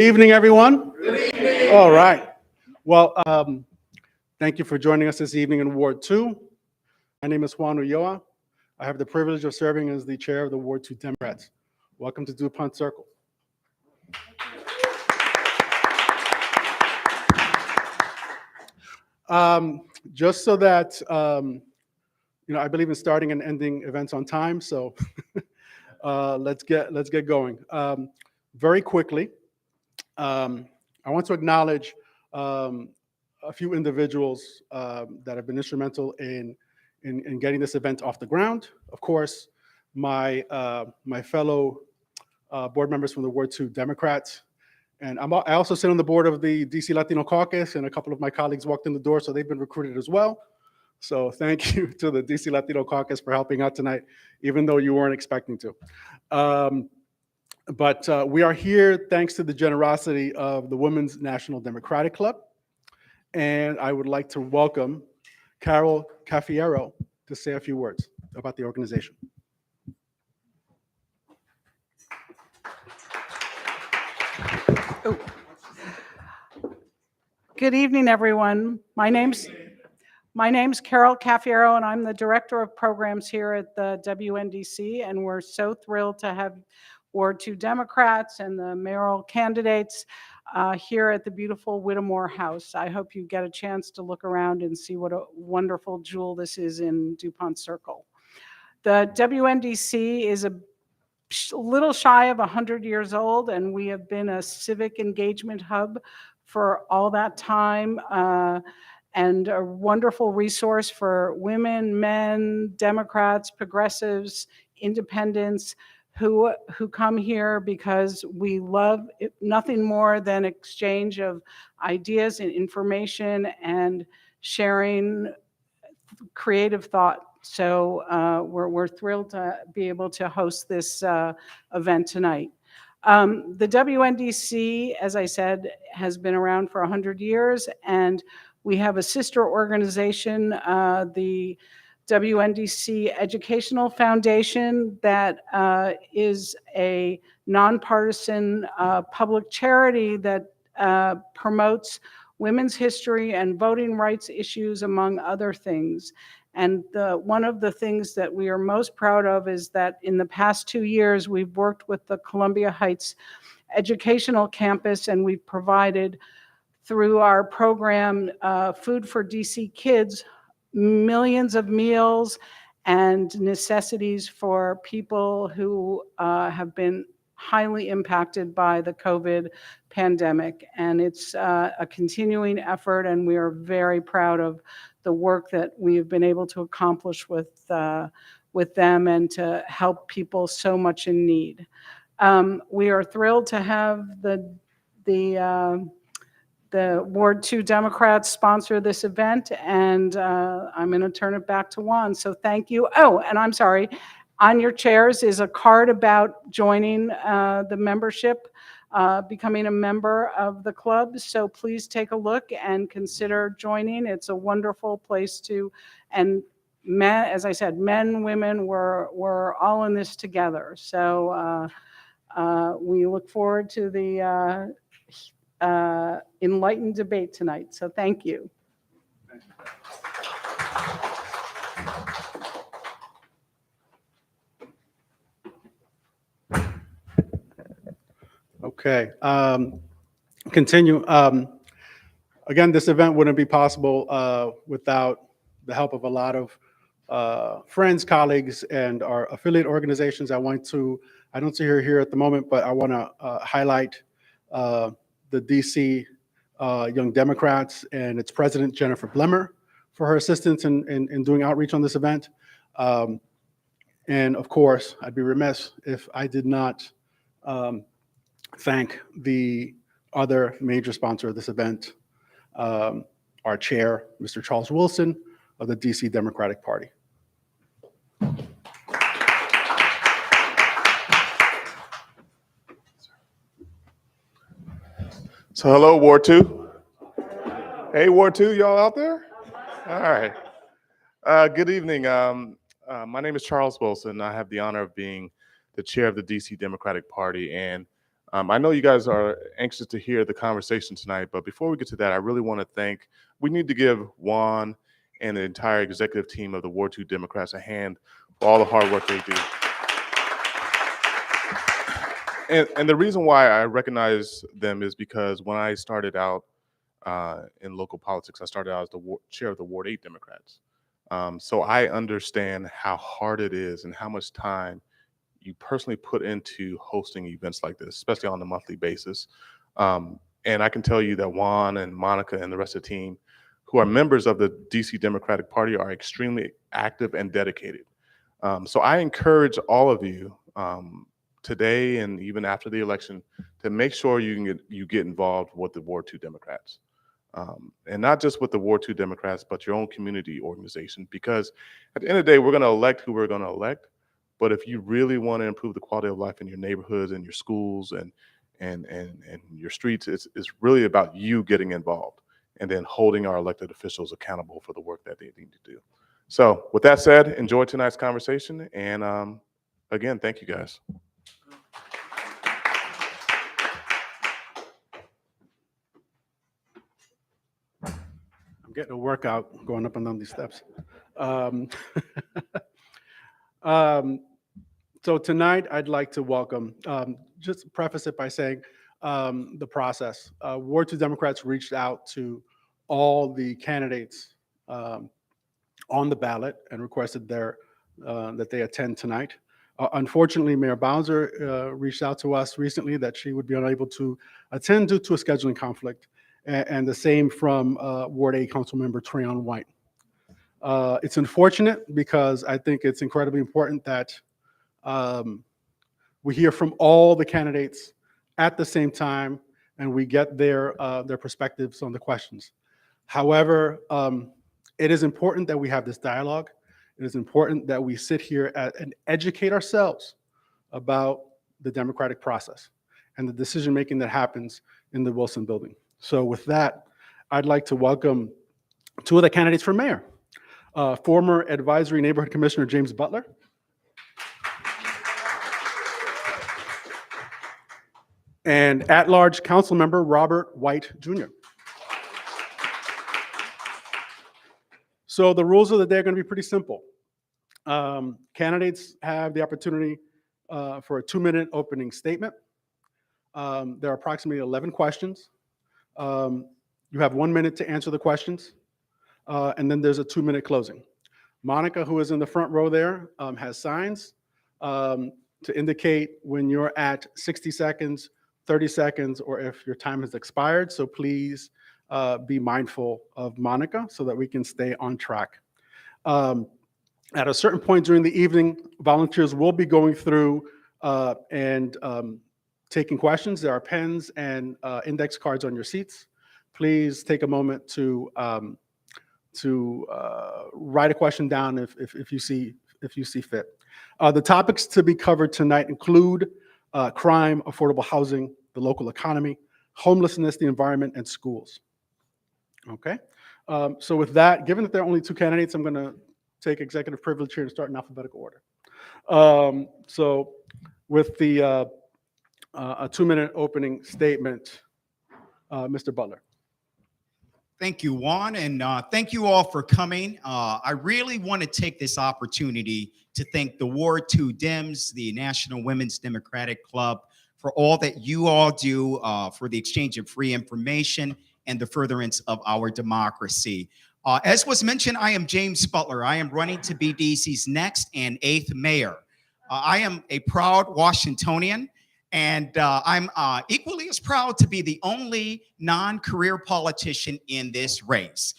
Evening, everyone. Good evening. All right. Well, thank you for joining us this evening in Ward 2. My name is Juan Ulloa. I have the privilege of serving as the chair of the Ward 2 Democrats. Welcome to Dupont Circle. Just so that, I believe in starting and ending events on time, so let's get going. Very quickly, I want to acknowledge a few individuals that have been instrumental in getting this event off the ground. Of course, my fellow board members from the Ward 2 Democrats. And I also sit on the board of the DC Latino Caucus, and a couple of my colleagues walked in the door, so they've been recruited as well. So thank you to the DC Latino Caucus for helping out tonight, even though you weren't expecting to. But we are here thanks to the generosity of the Women's National Democratic Club. And I would like to welcome Carol Cafiero to say a few words about the organization. Oh. Good evening, everyone. My name's Carol Cafiero, and I'm the Director of Programs here at the WNDC, and we're so thrilled to have Ward 2 Democrats and the mayoral candidates here at the beautiful Whittemore House. I hope you get a chance to look around and see what a wonderful jewel this is in Dupont Circle. The WNDC is a little shy of 100 years old, and we have been a civic engagement hub for all that time, and a wonderful resource for women, men, Democrats, progressives, independents who come here because we love nothing more than exchange of ideas and information and sharing creative thought. So we're thrilled to be able to host this event tonight. The WNDC, as I said, has been around for 100 years, and we have a sister organization, the WNDC Educational Foundation, that is a nonpartisan public charity that promotes women's history and voting rights issues, among other things. And one of the things that we are most proud of is that in the past 2 years, we've worked with the Columbia Heights Educational Campus, and we've provided, through our program, Food for DC Kids, millions of meals and necessities for people who have been highly impacted by the COVID pandemic. And it's a continuing effort, and we are very proud of the work that we have been able to accomplish with them and to help people so much in need. We are thrilled to have the Ward 2 Democrats sponsor this event, and I'm going to turn it back to Juan. So thank you. Oh, and I'm sorry. On your chairs is a card about joining the membership, becoming a member of the club. So please take a look and consider joining. It's a wonderful place to, and men, as I said, men, women, we're all in this together. So we look forward to the enlightened debate tonight. So thank you. Okay. Continue. Again, this event wouldn't be possible without the help of a lot of friends, colleagues, and our affiliate organizations. I don't see her here at the moment, but I want to highlight the DC Young Democrats and its president, Jennifer Blemmer, for her assistance in doing outreach on this event. And of course, I'd be remiss if I did not thank the other major sponsor of this event, our chair, Mr. Charles Wilson of the DC Democratic Party. So hello, Ward 2. Hey, Ward 2, y'all out there? All right. Good evening. My name is Charles Wilson. I have the honor of being the chair of the DC Democratic Party, and I know you guys are anxious to hear the conversation tonight, but before we get to that, I really want to we need to give Juan and the entire executive team of the Ward 2 Democrats a hand for all the hard work they do. And the reason why I recognize them is because when I started out in local politics, I started out as the chair of the Ward 8 Democrats. So I understand how hard it is and how much time you personally put into hosting events like this, especially on a monthly basis. And I can tell you that Juan and Monica and the rest of the team, who are members of the DC Democratic Party, are extremely active and dedicated. So I encourage all of you today and even after the election to make sure you get involved with the Ward 2 Democrats. And not just with the Ward 2 Democrats, but your own community organization. Because at the end of the day, we're going to elect who we're going to elect. But if you really want to improve the quality of life in your neighborhoods and your schools and your streets, it's really about you getting involved and then holding our elected officials accountable for the work that they need to do. So with that said, enjoy tonight's conversation. And again, thank you guys. I'm getting a workout going up and down these steps. So tonight, I'd like to welcome, just preface it by saying the process. Ward 2 Democrats reached out to all the candidates on the ballot and requested that they attend tonight. Unfortunately, Mayor Bowser reached out to us recently that she would be unable to attend due to a scheduling conflict, and the same from Ward 8 Councilmember Trayon White. It's unfortunate because I think it's incredibly important that we hear from all the candidates at the same time and we get their perspectives on the questions. However, it is important that we have this dialogue. It is important that we sit here and educate ourselves about the democratic process and the decision-making that happens in the Wilson Building. So with that, I'd like to welcome two of the candidates for mayor. Former Advisory Neighborhood Commissioner James Butler. And at-large council member Robert White Jr. So the rules of the day are going to be pretty simple. Candidates have the opportunity for a 2-minute opening statement. There are approximately 11 questions. You have 1 minute to answer the questions, and then there's a 2-minute closing. Monica, who is in the front row there, has signs to indicate when you're at 60 seconds, 30 seconds, or if your time has expired. So please be mindful of Monica so that we can stay on track. At a certain point during the evening, volunteers will be going through and taking questions. There are pens and index cards on your seats. Please take a moment to write a question down if you see fit. The topics to be covered tonight include crime, affordable housing, the local economy, homelessness, the environment, and schools. Okay. So with that, given that there are only 2 candidates, I'm going to take executive privilege here and start in alphabetical order. So with the a 2-minute opening statement, Mr. Butler. Thank you, Juan, and thank you all for coming. I really want to take this opportunity to thank the Ward 2 Dems, the National Women's Democratic Club, for all that you all do for the exchange of free information and the furtherance of our democracy. As was mentioned, I am James Butler. I am running to be DC's next and 8th mayor. I am a proud Washingtonian, and I'm equally as proud to be the only non-career politician in this race.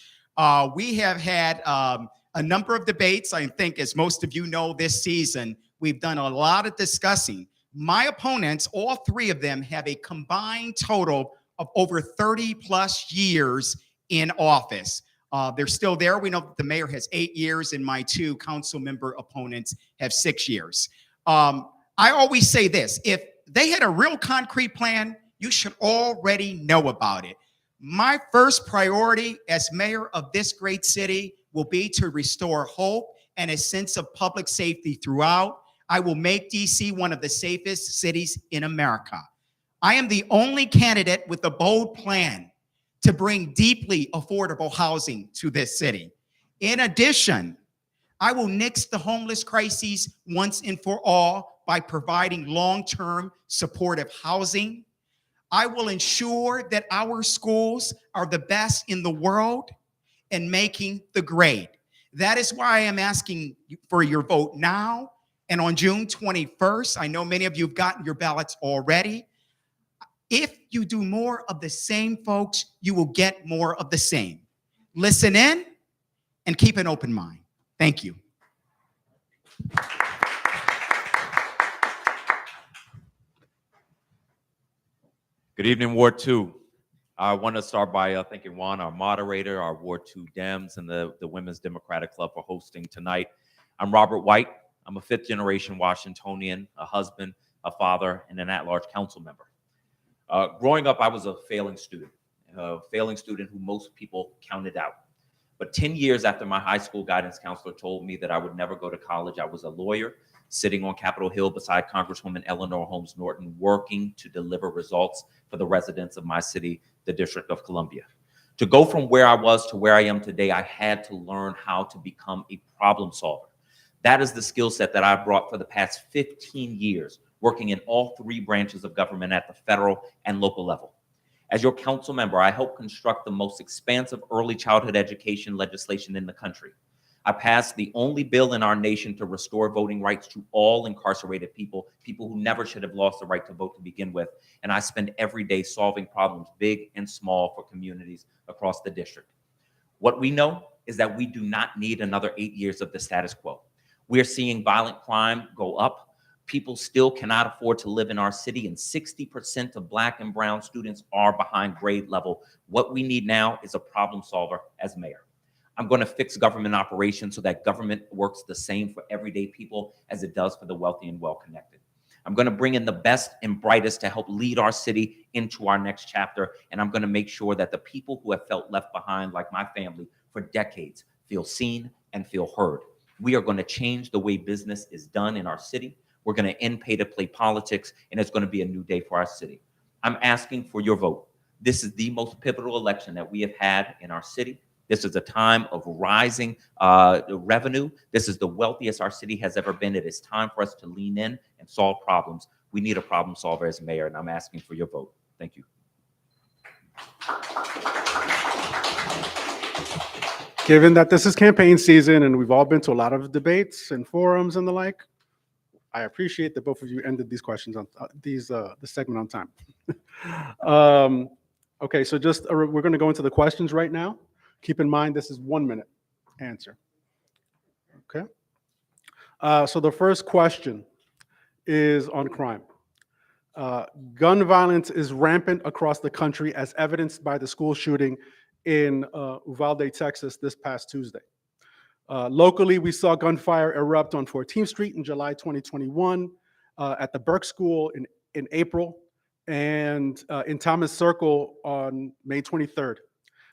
We have had a number of debates. I think, as most of you know, this season, we've done a lot of discussing. My opponents, all 3 of them, have a combined total of over 30 plus years in office. They're still there. We know that the mayor has 8 years and my 2 council member opponents have 6 years. I always say this: if they had a real concrete plan, you should already know about it. My first priority as mayor of this great city will be to restore hope and a sense of public safety throughout. I will make DC one of the safest cities in America. I am the only candidate with a bold plan to bring deeply affordable housing to this city. In addition, I will nix the homeless crises once and for all by providing long-term supportive housing. I will ensure that our schools are the best in the world and making the grade. That is why I am asking for your vote now and on June 21st. I know many of you have gotten your ballots already. If you do more of the same, folks, you will get more of the same. Listen in and keep an open mind. Thank you. Good evening, Ward 2. I want to start by thanking Juan, our moderator, our Ward 2 Dems, and the Women's Democratic Club for hosting tonight. I'm Robert White. I'm a fifth-generation Washingtonian, a husband, a father, and an at-large council member. Growing up, I was a failing student who most people counted out. But 10 years after my high school guidance counselor told me that I would never go to college, I was a lawyer sitting on Capitol Hill beside Congresswoman Eleanor Holmes Norton, working to deliver results for the residents of my city, the District of Columbia. To go from where I was to where I am today, I had to learn how to become a problem solver. That is the skill set that I've brought for the past 15 years, working in all three branches of government at the federal and local level. As your council member, I helped construct the most expansive early childhood education legislation in the country. I passed the only bill in our nation to restore voting rights to all incarcerated people who never should have lost the right to vote to begin with. And I spend every day solving problems, big and small, for communities across the district. What we know is that we do not need another 8 years of the status quo. We're seeing violent crime go up. People still cannot afford to live in our city, and 60% of Black and brown students are behind grade level. What we need now is a problem solver as mayor. I'm going to fix government operations so that government works the same for everyday people as it does for the wealthy and well-connected. I'm going to bring in the best and brightest to help lead our city into our next chapter, and I'm going to make sure that the people who have felt left behind, like my family, for decades, feel seen and feel heard. We are going to change the way business is done in our city. We're going to end pay-to-play politics, and it's going to be a new day for our city. I'm asking for your vote. This is the most pivotal election that we have had in our city. This is a time of rising revenue. This is the wealthiest our city has ever been. It is time for us to lean in and solve problems. We need a problem solver as mayor, and I'm asking for your vote. Thank you. Given that this is campaign season and we've all been to a lot of debates and forums and the like, I appreciate that both of you ended these questions on this segment on time. Okay, so just we're going to go into the questions right now. Keep in mind this is 1 minute answer. Okay. So the first question is on crime. Gun violence is rampant across the country, as evidenced by the school shooting in Uvalde, Texas, this past Tuesday. Locally, we saw gunfire erupt on 14th Street in July 2021, at the Burke School in April, and in Thomas Circle on May 23rd.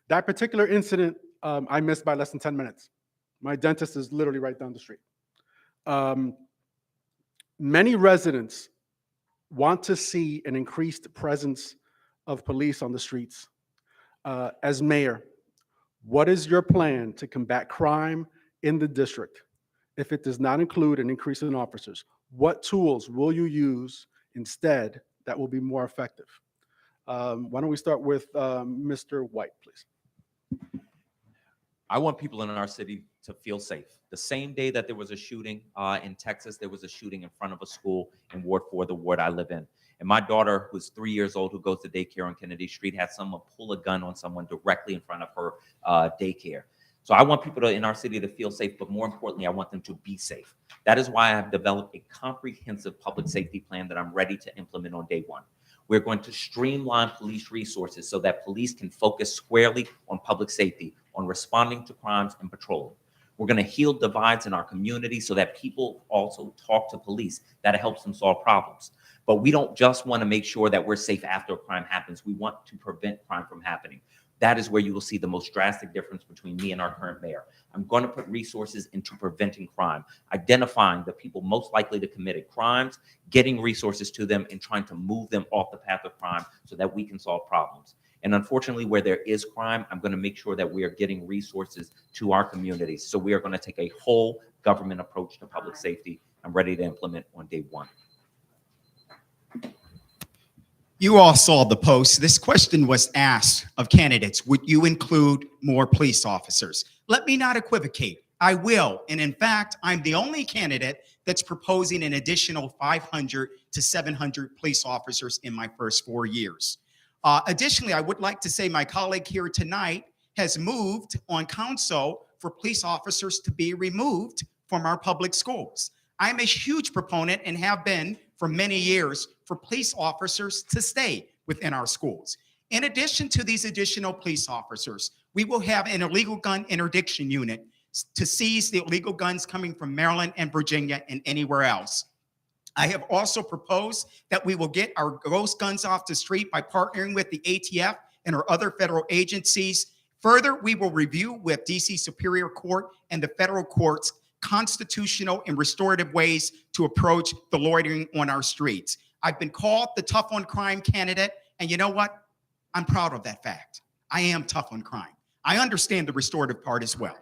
That particular incident, I missed by less than 10 minutes. My dentist is literally right down the street. Many residents want to see an increased presence of police on the streets. As mayor, what is your plan to combat crime in the district if it does not include an increase in officers? What tools will you use instead that will be more effective? Why don't we start with Mr. White, please? I want people in our city to feel safe. The same day that there was a shooting in Texas, there was a shooting in front of a school in Ward 4, the ward I live in. And my daughter, who's 3 years old, who goes to daycare on Kennedy Street, had someone pull a gun on someone directly in front of her daycare. So I want people in our city to feel safe, but more importantly, I want them to be safe. That is why I have developed a comprehensive public safety plan that I'm ready to implement on day one. We're going to streamline police resources so that police can focus squarely on public safety, on responding to crimes and patrolling. We're going to heal divides in our community so that people also talk to police. That helps them solve problems. But we don't just want to make sure that we're safe after a crime happens. We want to prevent crime from happening. That is where you will see the most drastic difference between me and our current mayor. I'm going to put resources into preventing crime, identifying the people most likely to commit crimes, getting resources to them, and trying to move them off the path of crime so that we can solve problems. And unfortunately, where there is crime, I'm going to make sure that we are getting resources to our communities. So we are going to take a whole government approach to public safety. I'm ready to implement on day one. You all saw the post. This question was asked of candidates. Would you include more police officers? Let me not equivocate. I will. And in fact, I'm the only candidate that's proposing an additional 500 to 700 police officers in my first 4 years. Additionally, I would like to say my colleague here tonight has moved on council for police officers to be removed from our public schools. I'm a huge proponent and have been for many years for police officers to stay within our schools. In addition to these additional police officers, we will have an illegal gun interdiction unit to seize the illegal guns coming from Maryland and Virginia and anywhere else. I have also proposed that we will get our ghost guns off the street by partnering with the ATF and our other federal agencies. Further, we will review with DC Superior Court and the federal courts constitutional and restorative ways to approach the loitering on our streets. I've been called the tough on crime candidate, and you know what? I'm proud of that fact. I am tough on crime. I understand the restorative part as well.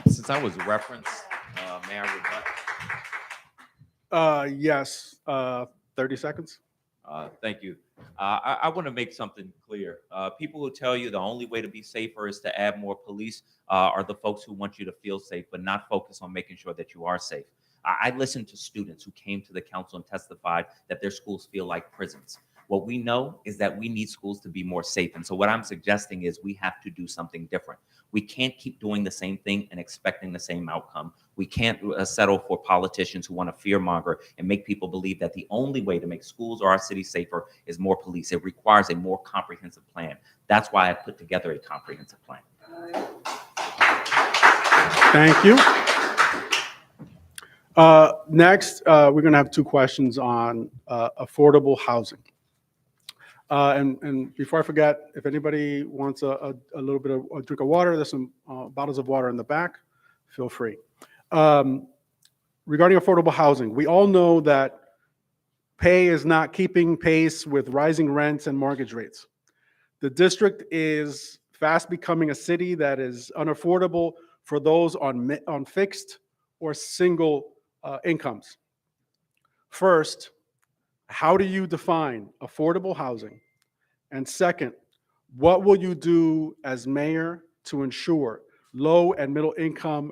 Since I was referenced, may I rebut? Yes, 30 seconds. Thank you. I want to make something clear. People who tell you the only way to be safer is to add more police are the folks who want you to feel safe, but not focus on making sure that you are safe. I listened to students who came to the council and testified that their schools feel like prisons. What we know is that we need schools to be more safe. And so what I'm suggesting is we have to do something different. We can't keep doing the same thing and expecting the same outcome. We can't settle for politicians who want to fearmonger and make people believe that the only way to make schools or our city safer is more police. It requires a more comprehensive plan. That's why I put together a comprehensive plan. Thank you. Next, we're going to have two questions on affordable housing. And before I forget, if anybody wants a little bit of a drink of water, there's some bottles of water in the back. Feel free. Regarding affordable housing, we all know that pay is not keeping pace with rising rents and mortgage rates. The district is fast becoming a city that is unaffordable for those on fixed or single incomes. First, how do you define affordable housing? And second, what will you do as mayor to ensure low and middle income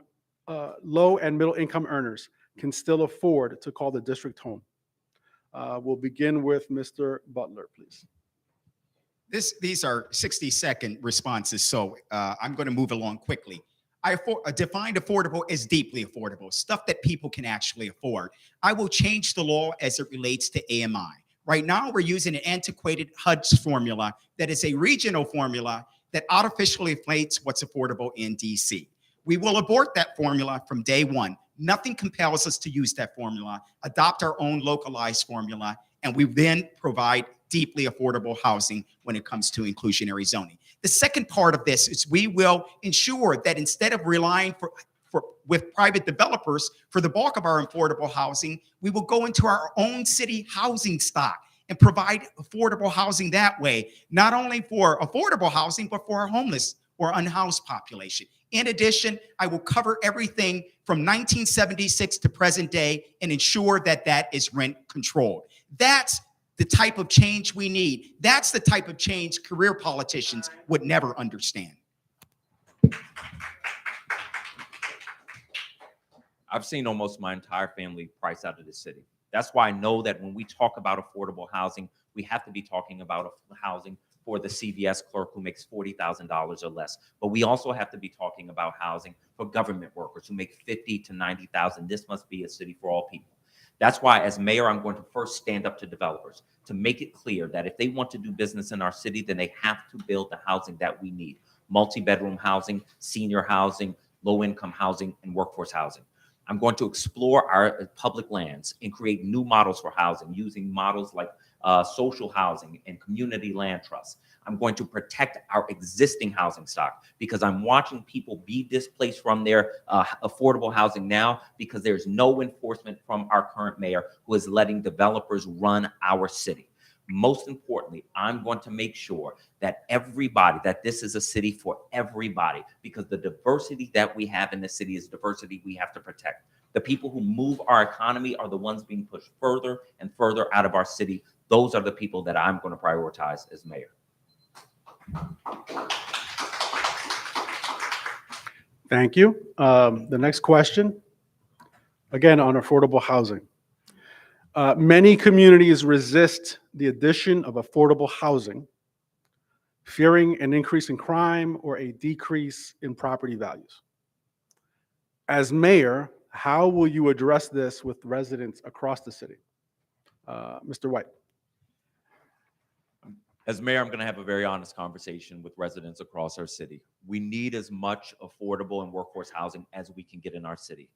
earners can still afford to call the district home? We'll begin with Mr. Butler, please. These are 60-second responses, so I'm going to move along quickly. I defined affordable as deeply affordable, stuff that people can actually afford. I will change the law as it relates to AMI. Right now, we're using an antiquated HUD formula that is a regional formula that artificially inflates what's affordable in DC. We will abort that formula from day one. Nothing compels us to use that formula, adopt our own localized formula, and we then provide deeply affordable housing when it comes to inclusionary zoning. The second part of this is we will ensure that instead of relying with private developers for the bulk of our affordable housing, we will go into our own city housing stock and provide affordable housing that way, not only for affordable housing, but for our homeless or unhoused population. In addition, I will cover everything from 1976 to present day and ensure that that is rent controlled. That's the type of change we need. That's the type of change career politicians would never understand. I've seen almost my entire family price out of the city. That's why I know that when we talk about affordable housing, we have to be talking about housing for the CVS clerk who makes $40,000 or less. But we also have to be talking about housing for government workers who make $50,000 to $90,000. This must be a city for all people. That's why, as mayor, I'm going to first stand up to developers to make it clear that if they want to do business in our city, then they have to build the housing that we need: multi-bedroom housing, senior housing, low-income housing, and workforce housing. I'm going to explore our public lands and create new models for housing using models like social housing, and community land trusts. I'm going to protect our existing housing stock because I'm watching people be displaced from their affordable housing now because there's no enforcement from our current mayor who is letting developers run our city. Most importantly, I'm going to make sure that that this is a city for everybody, because the diversity that we have in the city is diversity we have to protect. The people who move our economy are the ones being pushed further and further out of our city. Those are the people that I'm going to prioritize as mayor. Thank you. The next question, again, on affordable housing. Many communities resist the addition of affordable housing, fearing an increase in crime or a decrease in property values. As mayor, how will you address this with residents across the city? Mr. White. As mayor, I'm going to have a very honest conversation with residents across our city. We need as much affordable and workforce housing as we can get in our city.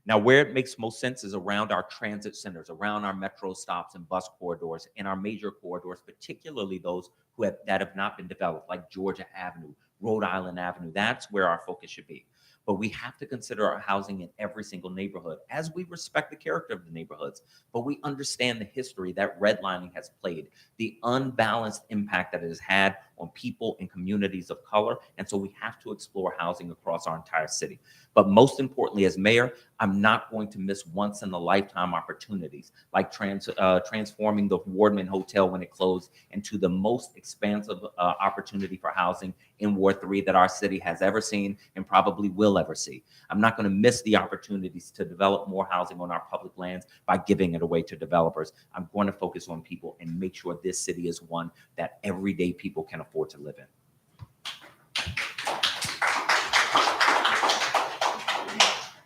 Now, where it makes most sense is around our transit centers, around our metro stops and bus corridors, and our major corridors, particularly those that have not been developed, like Georgia Avenue, Rhode Island Avenue. That's where our focus should be. But we have to consider our housing in every single neighborhood, as we respect the character of the neighborhoods. But we understand the history that redlining has played, the unbalanced impact that it has had on people and communities of color. And so we have to explore housing across our entire city. But most importantly, as mayor, I'm not going to miss once in a lifetime opportunities like transforming the Wardman Hotel when it closed into the most expansive opportunity for housing in Ward 3 that our city has ever seen and probably will ever see. I'm not going to miss the opportunities to develop more housing on our public lands by giving it away to developers. I'm going to focus on people and make sure this city is one that everyday people can afford to live in.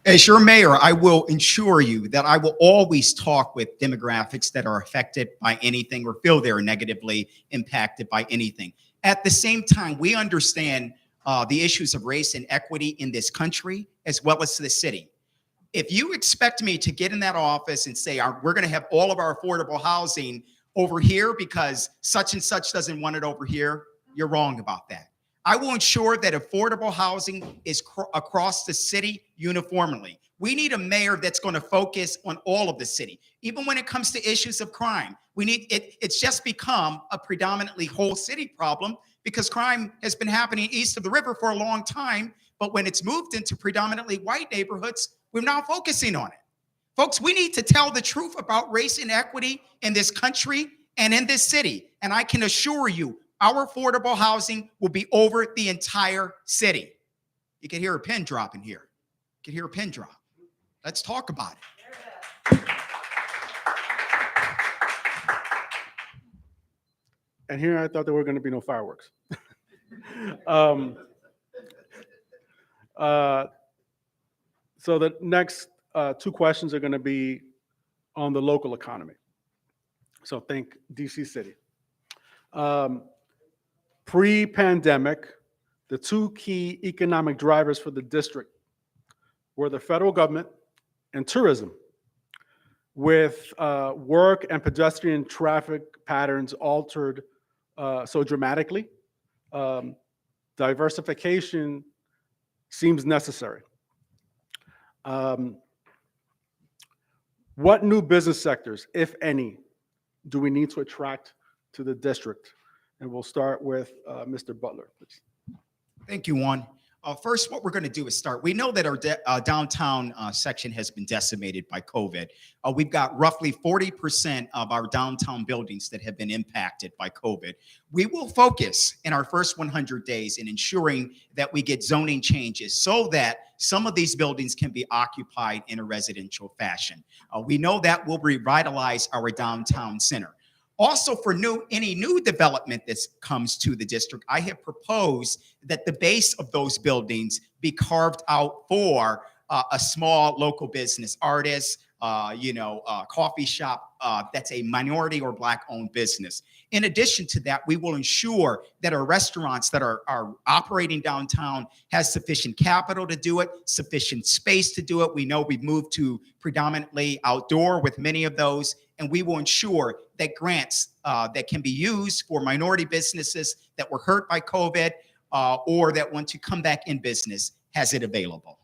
As your mayor, I will ensure you that I will always talk with demographics that are affected by anything or feel they're negatively impacted by anything. At the same time, we understand the issues of race and equity in this country as well as the city. If you expect me to get in that office and say, we're going to have all of our affordable housing over here because such and such doesn't want it over here, you're wrong about that. I will ensure that affordable housing is across the city uniformly. We need a mayor that's going to focus on all of the city, even when it comes to issues of crime. We need it. It's just become a predominantly whole city problem because crime has been happening east of the river for a long time. But when it's moved into predominantly white neighborhoods, we're now focusing on it. Folks, we need to tell the truth about race and equity in this country and in this city. And I can assure you, our affordable housing will be over the entire city. You can hear a pin drop in here. You can hear a pin drop. Let's talk about it. And here I thought there were going to be no fireworks. So the next two questions are going to be on the local economy. So think DC City. Pre-pandemic, the two key economic drivers for the district were the federal government and tourism. With work and pedestrian traffic patterns altered so dramatically, diversification seems necessary. What new business sectors, if any, do we need to attract to the district? And we'll start with Mr. Butler, please. Thank you, Juan. First, what we're going to do is start. We know that our downtown section has been decimated by COVID. We've got roughly 40% of our downtown buildings that have been impacted by COVID. We will focus in our first 100 days in ensuring that we get zoning changes so that some of these buildings can be occupied in a residential fashion. We know that will revitalize our downtown center. Also, for any new development that comes to the district, I have proposed that the base of those buildings be carved out for a small local business, artist, coffee shop, that's a minority or Black-owned business. In addition to that, we will ensure that our restaurants that are operating downtown has sufficient capital to do it, sufficient space to do it. We know we've moved to predominantly outdoor with many of those, and we will ensure that grants that can be used for minority businesses that were hurt by COVID or that want to come back in business has it available.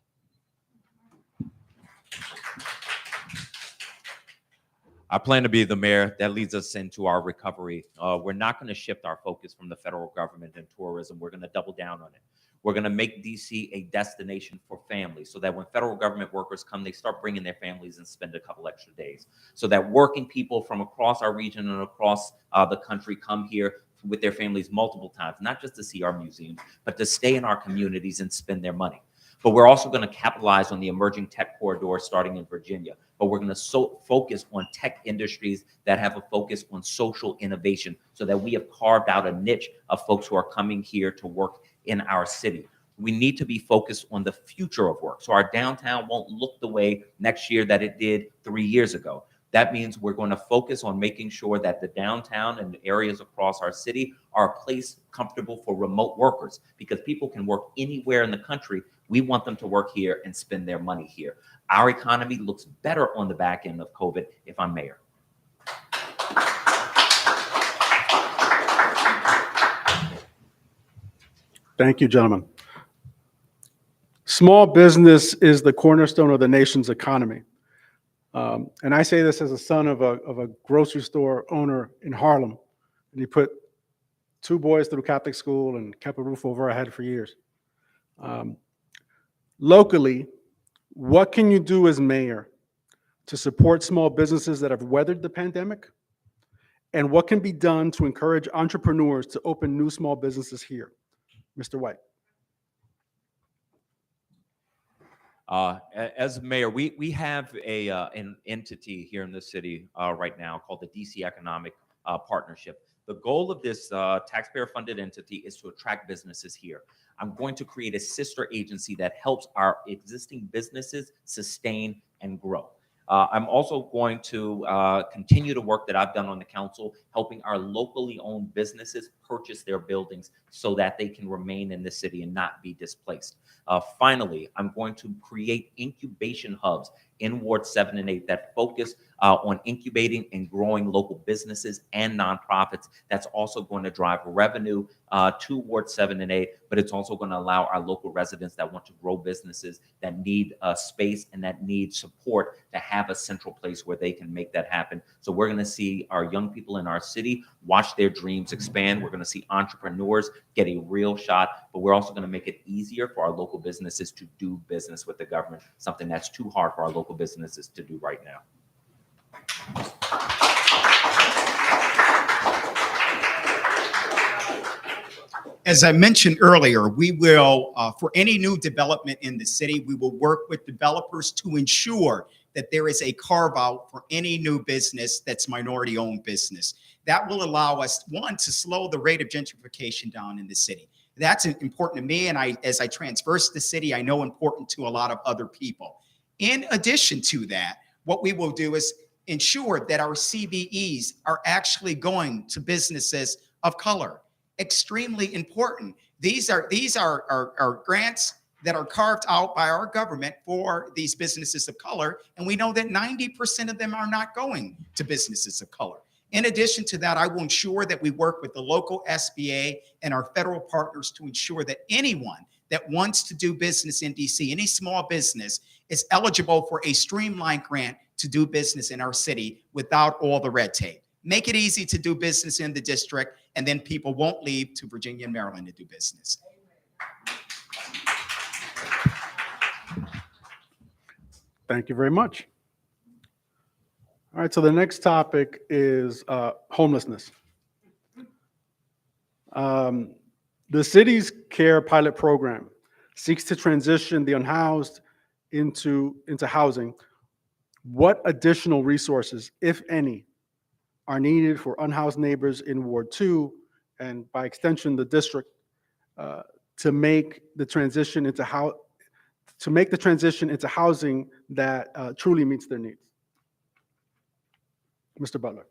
I plan to be the mayor. That leads us into our recovery. We're not going to shift our focus from the federal government and tourism. We're going to double down on it. We're going to make DC a destination for families so that when federal government workers come, they start bringing their families and spend a couple extra days. So that working people from across our region and across the country come here with their families multiple times, not just to see our museums, but to stay in our communities and spend their money. But we're also going to capitalize on the emerging tech corridor starting in Virginia. But we're going to focus on tech industries that have a focus on social innovation so that we have carved out a niche of folks who are coming here to work in our city. We need to be focused on the future of work. So our downtown won't look the way next year that it did 3 years ago. That means we're going to focus on making sure that the downtown and areas across our city are a place comfortable for remote workers, because people can work anywhere in the country. We want them to work here and spend their money here. Our economy looks better on the back end of COVID if I'm mayor. Thank you, gentlemen. Small business is the cornerstone of the nation's economy. And I say this as a son of a grocery store owner in Harlem. And he put 2 boys through Catholic school and kept a roof over our head for years. Locally, what can you do as mayor to support small businesses that have weathered the pandemic? And what can be done to encourage entrepreneurs to open new small businesses here? Mr. White. As mayor, we have an entity here in the city right now called the DC Economic Partnership. The goal of this taxpayer-funded entity is to attract businesses here. I'm going to create a sister agency that helps our existing businesses sustain and grow. I'm also going to continue the work that I've done on the council, helping our locally owned businesses purchase their buildings so that they can remain in the city and not be displaced. Finally, I'm going to create incubation hubs in Ward 7 and 8 that focus on incubating and growing local businesses and nonprofits. That's also going to drive revenue to Ward 7 and 8, but it's also going to allow our local residents that want to grow businesses, that need space and that need support, to have a central place where they can make that happen. So we're going to see our young people in our city watch their dreams expand. We're going to see entrepreneurs get a real shot, but we're also going to make it easier for our local businesses to do business with the government, something that's too hard for our local businesses to do right now. As I mentioned earlier, we will, for any new development in the city, we will work with developers to ensure that there is a carve out for any new business that's minority owned business. That will allow us, one, to slow the rate of gentrification down in the city. That's important to me, and as I traverse the city, I know important to a lot of other people. In addition to that, what we will do is ensure that our CBEs are actually going to businesses of color. Extremely important. These are grants that are carved out by our government for these businesses of color, and we know that 90% of them are not going to businesses of color. In addition to that, I will ensure that we work with the local SBA and our federal partners to ensure that anyone that wants to do business in DC, any small business, is eligible for a streamlined grant to do business in our city without all the red tape. Make it easy to do business in the district, and then people won't leave to Virginia and Maryland to do business. Thank you very much. All right, so the next topic is homelessness. The city's CARE pilot program seeks to transition the unhoused into housing. What additional resources, if any, are needed for unhoused neighbors in Ward 2 and by extension the district to make the transition into housing that truly meets their needs? Mr. Butler.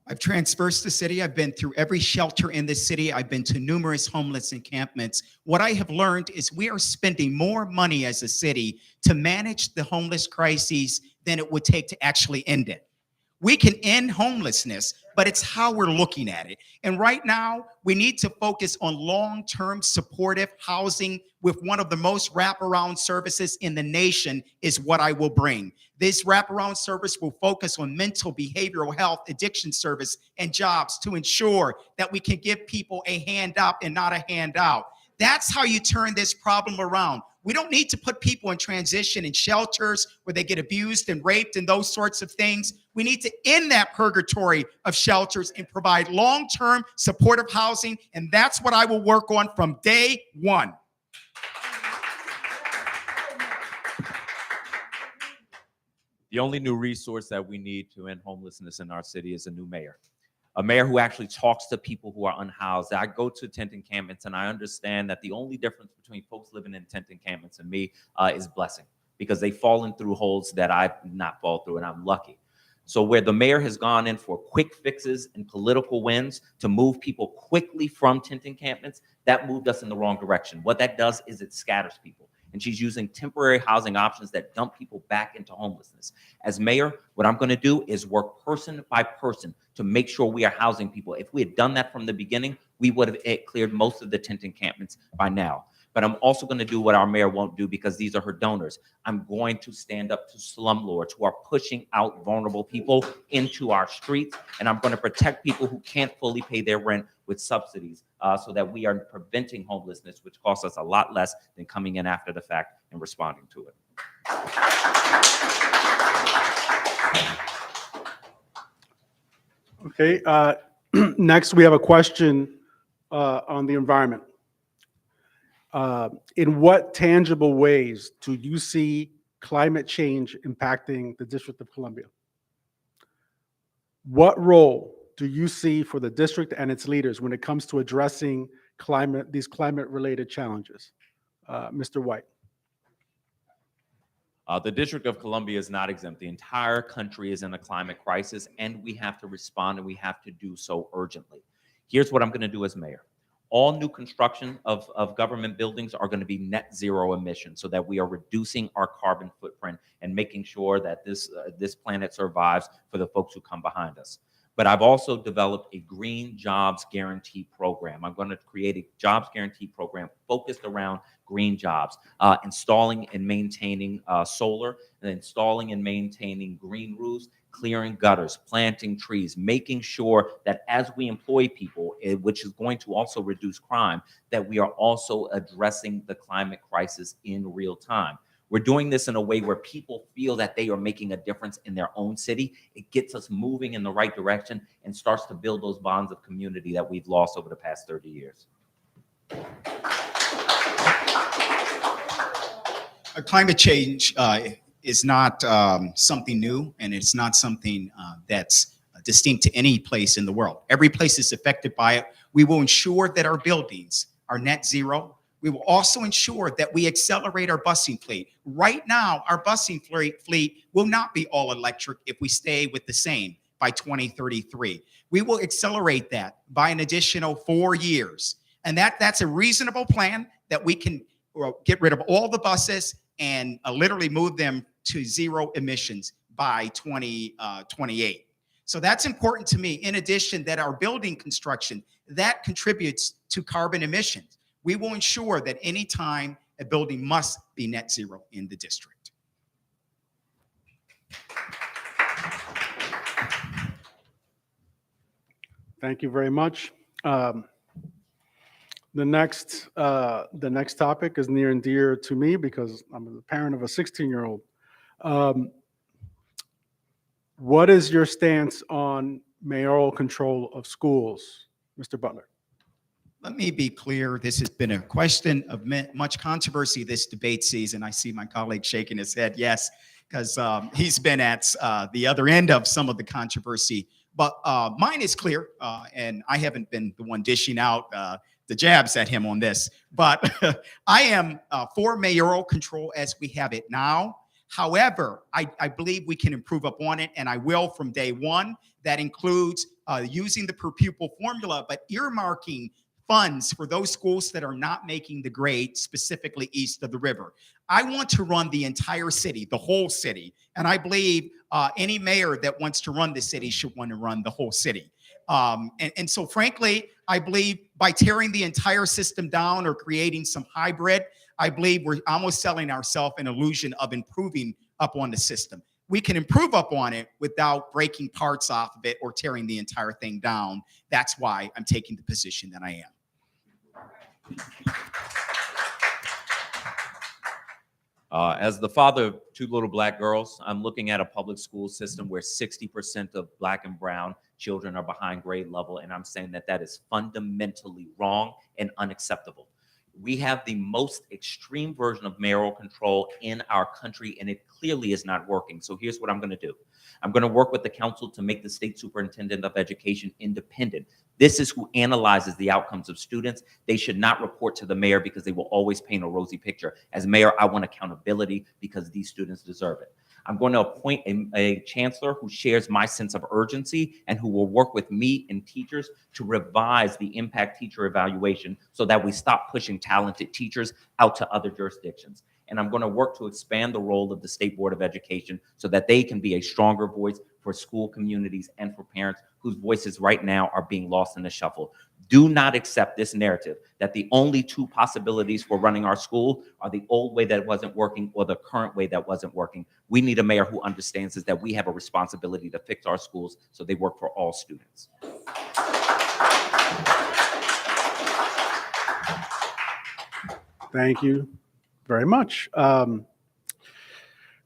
I've traversed the city. I've been through every shelter in the city. I've been to numerous homeless encampments. What I have learned is we are spending more money as a city to manage the homeless crises than it would take to actually end it. We can end homelessness, but it's how we're looking at it. And right now, we need to focus on long-term supportive housing with one of the most wraparound services in the nation is what I will bring. This wraparound service will focus on mental, behavioral health, addiction service, and jobs to ensure that we can give people a hand up and not a handout. That's how you turn this problem around. We don't need to put people in transition in shelters where they get abused and raped and those sorts of things. We need to end that purgatory of shelters and provide long-term supportive housing, and that's what I will work on from day one. The only new resource that we need to end homelessness in our city is a new mayor. A mayor who actually talks to people who are unhoused. I go to tent encampments and I understand that the only difference between folks living in tent encampments and me is blessing, because they've fallen through holes that I've not fallen through, and I'm lucky. So where the mayor has gone in for quick fixes and political wins to move people quickly from tent encampments, that moved us in the wrong direction. What that does is it scatters people. And she's using temporary housing options that dump people back into homelessness. As mayor, what I'm going to do is work person by person to make sure we are housing people. If we had done that from the beginning, we would have cleared most of the tent encampments by now. But I'm also going to do what our mayor won't do, because these are her donors. I'm going to stand up to slumlords who are pushing out vulnerable people into our streets. And I'm going to protect people who can't fully pay their rent with subsidies, so that we are preventing homelessness, which costs us a lot less than coming in after the fact and responding to it. Okay, next we have a question on the environment. In what tangible ways do you see climate change impacting the District of Columbia? What role do you see for the district and its leaders when it comes to addressing these climate-related challenges? Mr. White. The District of Columbia is not exempt. The entire country is in a climate crisis, and we have to respond, and we have to do so urgently. Here's what I'm going to do as mayor. All new construction of government buildings are going to be net zero emissions, so that we are reducing our carbon footprint and making sure that this planet survives for the folks who come behind us. But I've also developed a green jobs guarantee program. I'm going to create a jobs guarantee program focused around green jobs, installing and maintaining solar, and installing and maintaining green roofs, clearing gutters, planting trees, making sure that as we employ people, which is going to also reduce crime, that we are also addressing the climate crisis in real time. We're doing this in a way where people feel that they are making a difference in their own city. It gets us moving in the right direction and starts to build those bonds of community that we've lost over the past 30 years. Climate change is not something new, and it's not something that's distinct to any place in the world. Every place is affected by it. We will ensure that our buildings are net zero. We will also ensure that we accelerate our busing fleet. Right now, our busing fleet will not be all electric if we stay with the same by 2033. We will accelerate that by an additional 4 years. And that's a reasonable plan that we can get rid of all the buses and literally move them to zero emissions by 2028. So that's important to me. In addition, that our building construction, that contributes to carbon emissions. We will ensure that any time a building must be net zero in the district. Thank you very much. The next topic is near and dear to me because I'm the parent of a 16-year-old. What is your stance on mayoral control of schools, Mr. Butler? Let me be clear. This has been a question of much controversy this debate season. I see my colleague shaking his head, yes, because he's been at the other end of some of the controversy. But mine is clear, and I haven't been the one dishing out the jabs at him on this. But I am for mayoral control as we have it now. However, I believe we can improve upon it, and I will from day one. That includes using the per pupil formula, but earmarking funds for those schools that are not making the grade, specifically east of the river. I want to run the entire city, the whole city, and I believe any mayor that wants to run the city should want to run the whole city. And so frankly, I believe by tearing the entire system down or creating some hybrid, I believe we're almost selling ourselves an illusion of improving upon the system. We can improve upon it without breaking parts off of it or tearing the entire thing down. That's why I'm taking the position that I am. As the father of two little black girls, I'm looking at a public school system where 60% of black and brown children are behind grade level, and I'm saying that that is fundamentally wrong and unacceptable. We have the most extreme version of mayoral control in our country, and it clearly is not working. So here's what I'm going to do. I'm going to work with the council to make the state superintendent of education independent. This is who analyzes the outcomes of students. They should not report to the mayor because they will always paint a rosy picture. As mayor, I want accountability because these students deserve it. I'm going to appoint a chancellor who shares my sense of urgency and who will work with me and teachers to revise the impact teacher evaluation so that we stop pushing talented teachers out to other jurisdictions. And I'm going to work to expand the role of the State Board of Education so that they can be a stronger voice for school communities and for parents whose voices right now are being lost in the shuffle. Do not accept this narrative that the only two possibilities for running our school are the old way that wasn't working or the current way that wasn't working. We need a mayor who understands is that we have a responsibility to fix our schools so they work for all students. Thank you very much.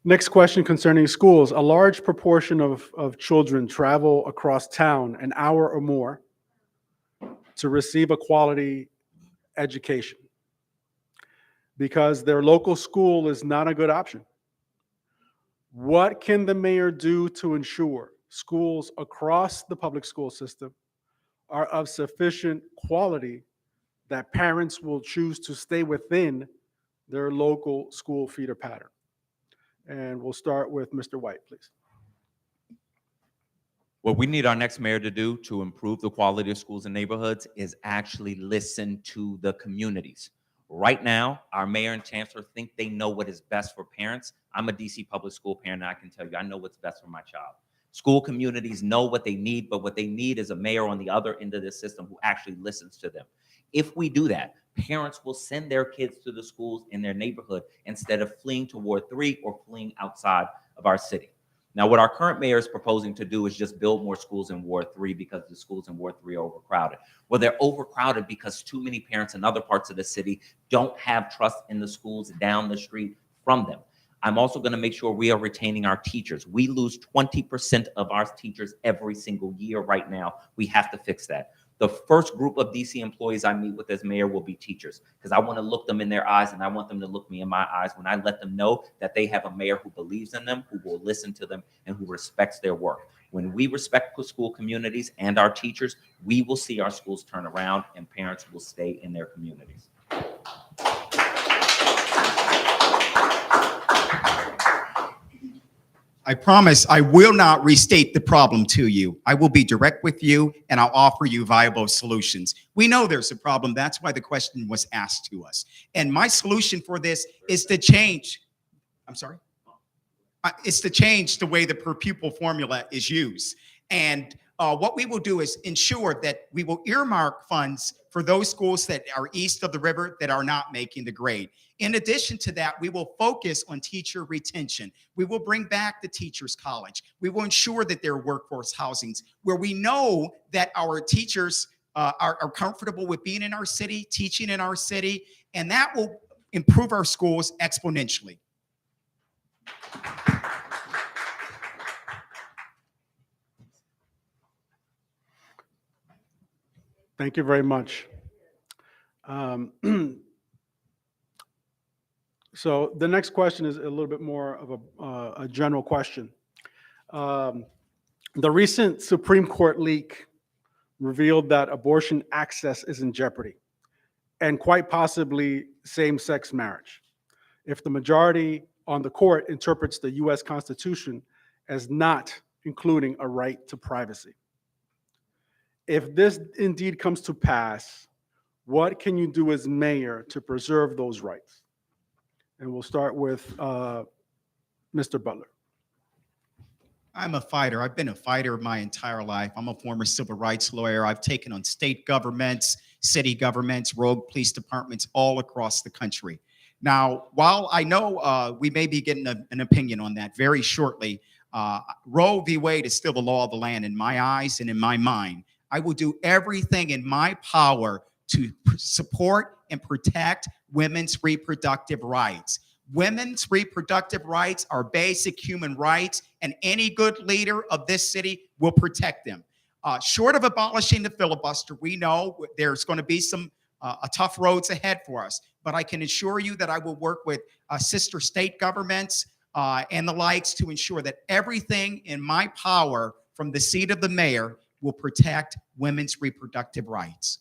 Next question concerning schools. A large proportion of children travel across town an hour or more to receive a quality education because their local school is not a good option. What can the mayor do to ensure schools across the public school system are of sufficient quality that parents will choose to stay within their local school feeder pattern? And we'll start with Mr. White, please. What we need our next mayor to do to improve the quality of schools and neighborhoods is actually listen to the communities. Right now, our mayor and chancellor think they know what is best for parents. I'm a DC public school parent, and I can tell you, I know what's best for my child. School communities know what they need, but what they need is a mayor on the other end of the system who actually listens to them. If we do that, parents will send their kids to the schools in their neighborhood instead of fleeing to Ward 3 or fleeing outside of our city. Now, what our current mayor is proposing to do is just build more schools in Ward 3 because the schools in Ward 3 are overcrowded. Well, they're overcrowded because too many parents in other parts of the city don't have trust in the schools down the street from them. I'm also going to make sure we are retaining our teachers. We lose 20% of our teachers every single year right now. We have to fix that. The first group of DC employees I meet with as mayor will be teachers because I want to look them in their eyes and I want them to look me in my eyes when I let them know that they have a mayor who believes in them, who will listen to them, and who respects their work. When we respect the school communities and our teachers, we will see our schools turn around and parents will stay in their communities. I promise I will not restate the problem to you. I will be direct with you and I'll offer you viable solutions. We know there's a problem. That's why the question was asked to us. And my solution for this is to change. I'm sorry? It's to change the way the per pupil formula is used. And what we will do is ensure that we will earmark funds for those schools that are east of the river that are not making the grade. In addition to that, we will focus on teacher retention. We will bring back the teachers' college. We will ensure that there are workforce housings where we know that our teachers are comfortable with being in our city, teaching in our city, and that will improve our schools exponentially. Thank you very much. So the next question is a little bit more of a general question. The recent Supreme Court leak revealed that abortion access is in jeopardy, and quite possibly same-sex marriage, if the majority on the court interprets the U.S. Constitution as not including a right to privacy. If this indeed comes to pass, what can you do as mayor to preserve those rights? And we'll start with Mr. Butler. I'm a fighter. I've been a fighter my entire life. I'm a former civil rights lawyer. I've taken on state governments, city governments, rogue police departments all across the country. Now, while I know we may be getting an opinion on that very shortly, Roe v. Wade is still the law of the land in my eyes and in my mind. I will do everything in my power to support and protect women's reproductive rights. Women's reproductive rights are basic human rights, and any good leader of this city will protect them. Short of abolishing the filibuster, we know there's going to be some tough roads ahead for us, but I can assure you that I will work with sister state governments and the likes to ensure that everything in my power from the seat of the mayor will protect women's reproductive rights.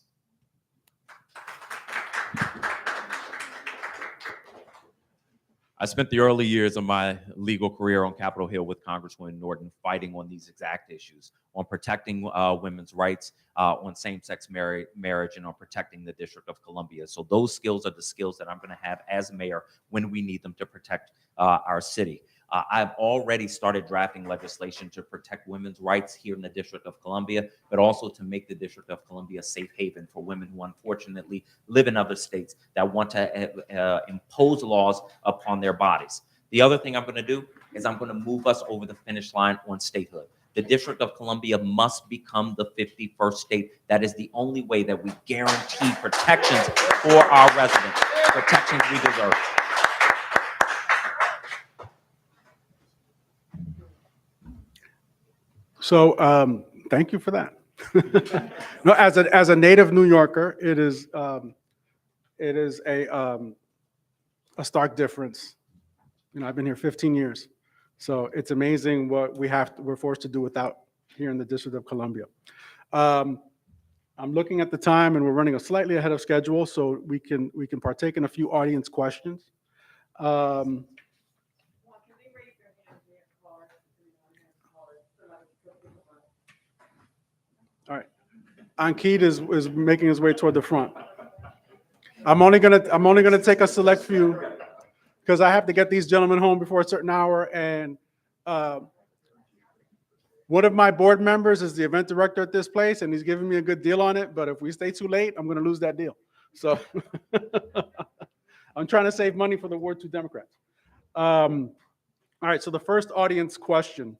I spent the early years of my legal career on Capitol Hill with Congresswoman Norton fighting on these exact issues, on protecting women's rights, on same-sex marriage, and on protecting the District of Columbia. So those skills are the skills that I'm going to have as mayor when we need them to protect our city. I've already started drafting legislation to protect women's rights here in the District of Columbia, but also to make the District of Columbia a safe haven for women who unfortunately live in other states that want to impose laws upon their bodies. The other thing I'm going to do is I'm going to move us over the finish line on statehood. The District of Columbia must become the 51st state. That is the only way that we guarantee protections for our residents, protections we deserve. So thank you for that. No, as a native New Yorker, it is a stark difference. You know, I've been here 15 years, so it's amazing what we're forced to do without here in the District of Columbia. I'm looking at the time, and we're running slightly ahead of schedule, so we can partake in a few audience questions. All right, Ankit is making his way toward the front. I'm only gonna take a select few because I have to get these gentlemen home before a certain hour. And one of my board members is the event director at this place, and he's giving me a good deal on it. But if we stay too late, I'm gonna lose that deal. So I'm trying to save money for the Ward 2 Democrats. All right, so the first audience question.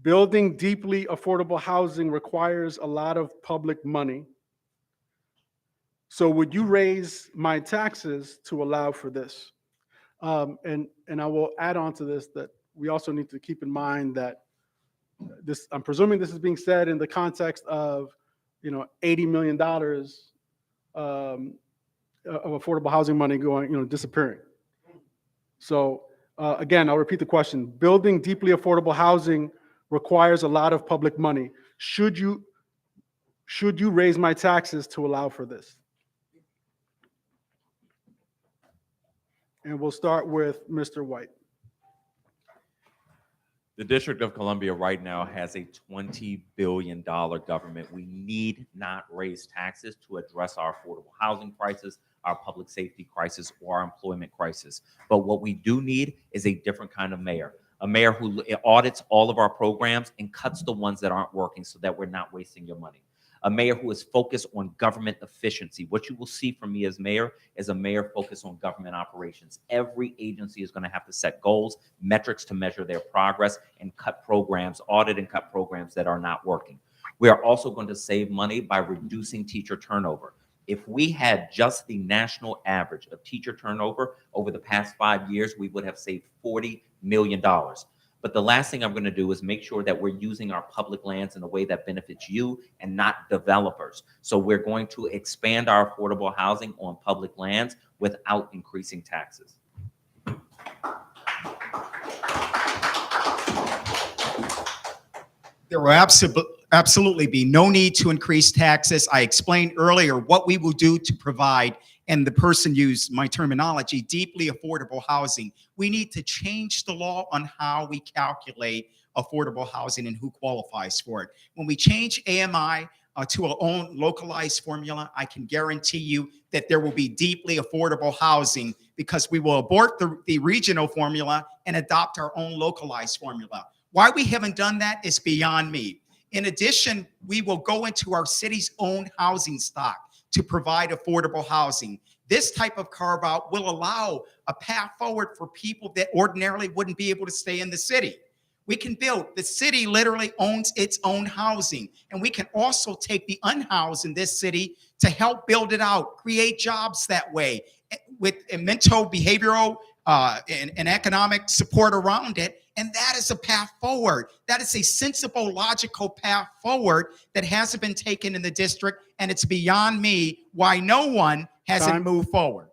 Building deeply affordable housing requires a lot of public money. So would you raise my taxes to allow for this? And I will add on to this that we also need to keep in mind that this, I'm presuming this is being said in the context of, you know, $80 million of affordable housing money going, you know, disappearing. So again, I'll repeat the question. Building deeply affordable housing requires a lot of public money. Should you raise my taxes to allow for this? And we'll start with Mr. White. The District of Columbia right now has a $20 billion government. We need not raise taxes to address our affordable housing crisis, our public safety crisis, or our employment crisis. But what we do need is a different kind of mayor. A mayor who audits all of our programs and cuts the ones that aren't working so that we're not wasting your money. A mayor who is focused on government efficiency. What you will see from me as mayor is a mayor focused on government operations. Every agency is going to have to set goals, metrics to measure their progress, and cut programs, audit and cut programs that are not working. We are also going to save money by reducing teacher turnover. If we had just the national average of teacher turnover over the past 5 years, we would have saved $40 million. But the last thing I'm going to do is make sure that we're using our public lands in a way that benefits you and not developers. So we're going to expand our affordable housing on public lands without increasing taxes. There will absolutely be no need to increase taxes. I explained earlier what we will do to provide, and the person used my terminology, deeply affordable housing. We need to change the law on how we calculate affordable housing and who qualifies for it. When we change AMI to our own localized formula, I can guarantee you that there will be deeply affordable housing, because we will abort the regional formula and adopt our own localized formula. Why we haven't done that is beyond me. In addition, we will go into our city's own housing stock to provide affordable housing. This type of carve out will allow a path forward for people that ordinarily wouldn't be able to stay in the city. We can build, the city literally owns its own housing, and we can also take the unhoused in this city to help build it out, create jobs that way with mental, behavioral, and economic support around it. And that is a path forward. That is a sensible, logical path forward that hasn't been taken in the district, and it's beyond me why no one hasn't Time. moved forward.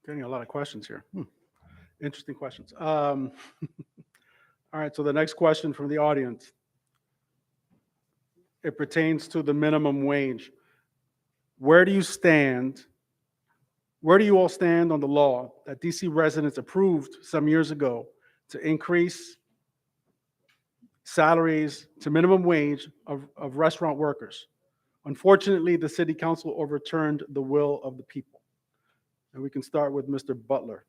Getting a lot of questions here. Interesting questions. All right, so the next question from the audience. It pertains to the minimum wage. Where do you stand? Where do you all stand on the law that DC residents approved some years ago to increase salaries to minimum wage of restaurant workers? Unfortunately, the city council overturned the will of the people. And we can start with Mr. Butler.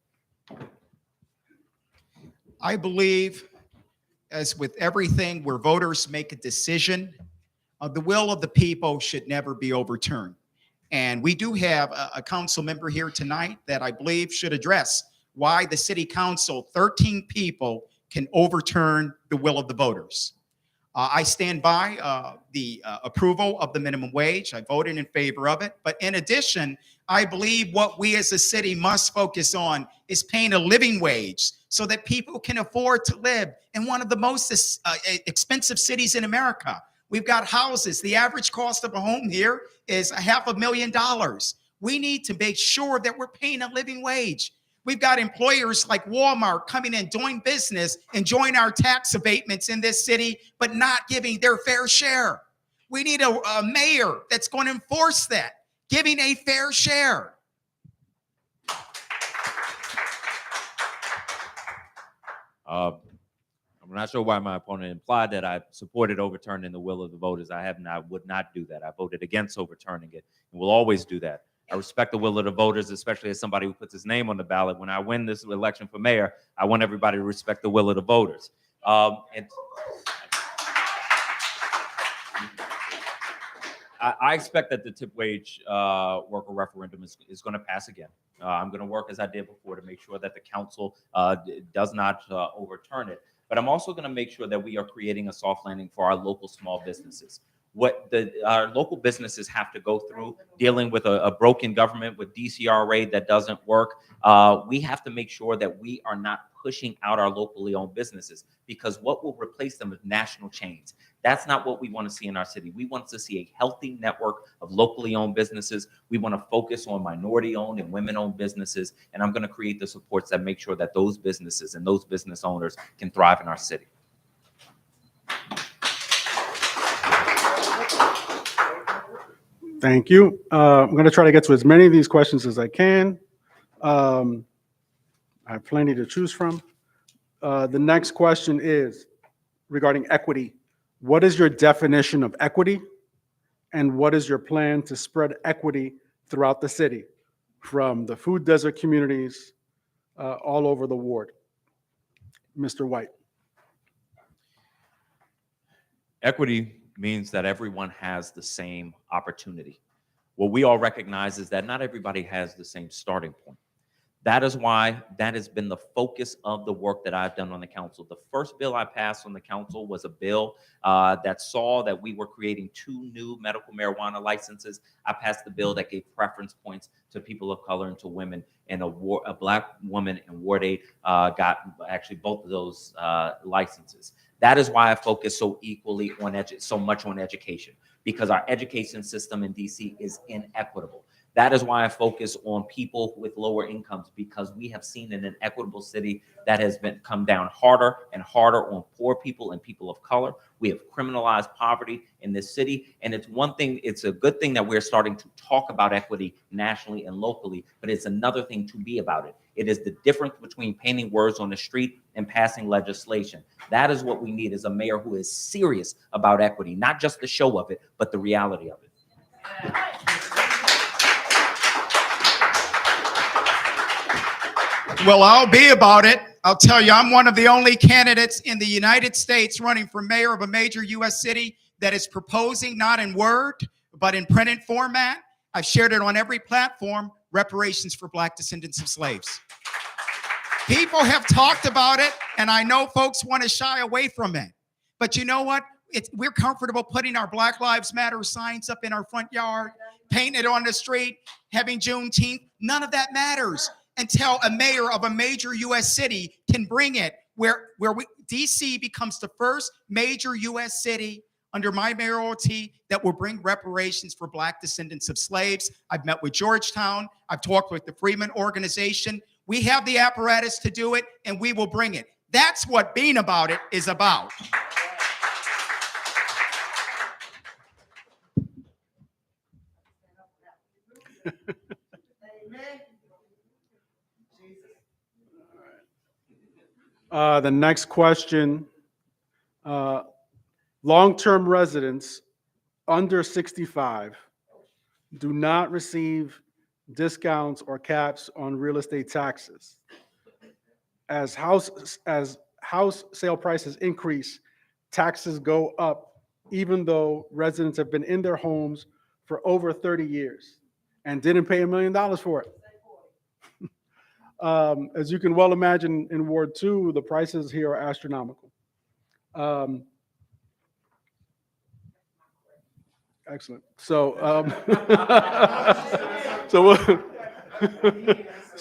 I believe, as with everything where voters make a decision, the will of the people should never be overturned. And we do have a council member here tonight that I believe should address why the city council, 13 people, can overturn the will of the voters. I stand by the approval of the minimum wage. I voted in favor of it. But in addition, I believe what we as a city must focus on is paying a living wage so that people can afford to live in one of the most expensive cities in America. We've got houses. The average cost of a home here is $500,000. We need to make sure that we're paying a living wage. We've got employers like Walmart coming in, doing business, enjoying our tax abatements in this city, but not giving their fair share. We need a mayor that's going to enforce that, giving a fair share. I'm not sure why my opponent implied that I supported overturning the will of the voters. I haven't. I would not do that. I voted against overturning it, and will always do that. I respect the will of the voters, especially as somebody who puts his name on the ballot. When I win this election for mayor, I want everybody to respect the will of the voters. And I expect that the tip wage worker referendum is going to pass again. I'm going to work as I did before to make sure that the council does not overturn it. But I'm also going to make sure that we are creating a soft landing for our local small businesses. What our local businesses have to go through dealing with a broken government with DCRA that doesn't work, we have to make sure that we are not pushing out our locally owned businesses, because what will replace them is national chains. That's not what we want to see in our city. We want to see a healthy network of locally owned businesses. We want to focus on minority owned and women owned businesses. And I'm going to create the supports that make sure that those businesses and those business owners can thrive in our city. Thank you. I'm going to try to get to as many of these questions as I can. I have plenty to choose from. The next question is regarding equity. What is your definition of equity? And what is your plan to spread equity throughout the city, from the food desert communities all over the ward? Mr. White. Equity means that everyone has the same opportunity. What we all recognize is that not everybody has the same starting point. That is why that has been the focus of the work that I've done on the council. The first bill I passed on the council was a bill that saw that we were creating 2 new medical marijuana licenses. I passed the bill that gave preference points to people of color and to women, and a Black woman in Ward 8 got actually both of those licenses. That is why I focus so equally on so much on education, because our education system in DC is inequitable. That is why I focus on people with lower incomes, because we have seen in an equitable city that has been come down harder and harder on poor people and people of color. We have criminalized poverty in this city. And it's a good thing that we're starting to talk about equity nationally and locally, but it's another thing to be about it. It is the difference between painting words on the street and passing legislation. That is what we need, is a mayor who is serious about equity, not just the show of it, but the reality of it. Well, I'll be about it. I'll tell you, I'm one of the only candidates in the United States running for mayor of a major U.S. city that is proposing, not in word, but in printed format. I've shared it on every platform, reparations for Black descendants of slaves. People have talked about it, and I know folks want to shy away from it. But you know what? We're comfortable putting our Black Lives Matter signs up in our front yard, painting it on the street, having Juneteenth. None of that matters until a mayor of a major U.S. city can bring it, where D.C. becomes the first major U.S. city under my mayoralty that will bring reparations for Black descendants of slaves. I've met with Georgetown. I've talked with the Freeman Organization. We have the apparatus to do it, and we will bring it. That's what being about it is about. The next question, long-term residents under 65 do not receive discounts or caps on real estate taxes. As house sale prices increase, taxes go up, even though residents have been in their homes for over 30 years and didn't pay $1 million for it. As you can well imagine, in Ward 2, the prices here are astronomical. Excellent. So, so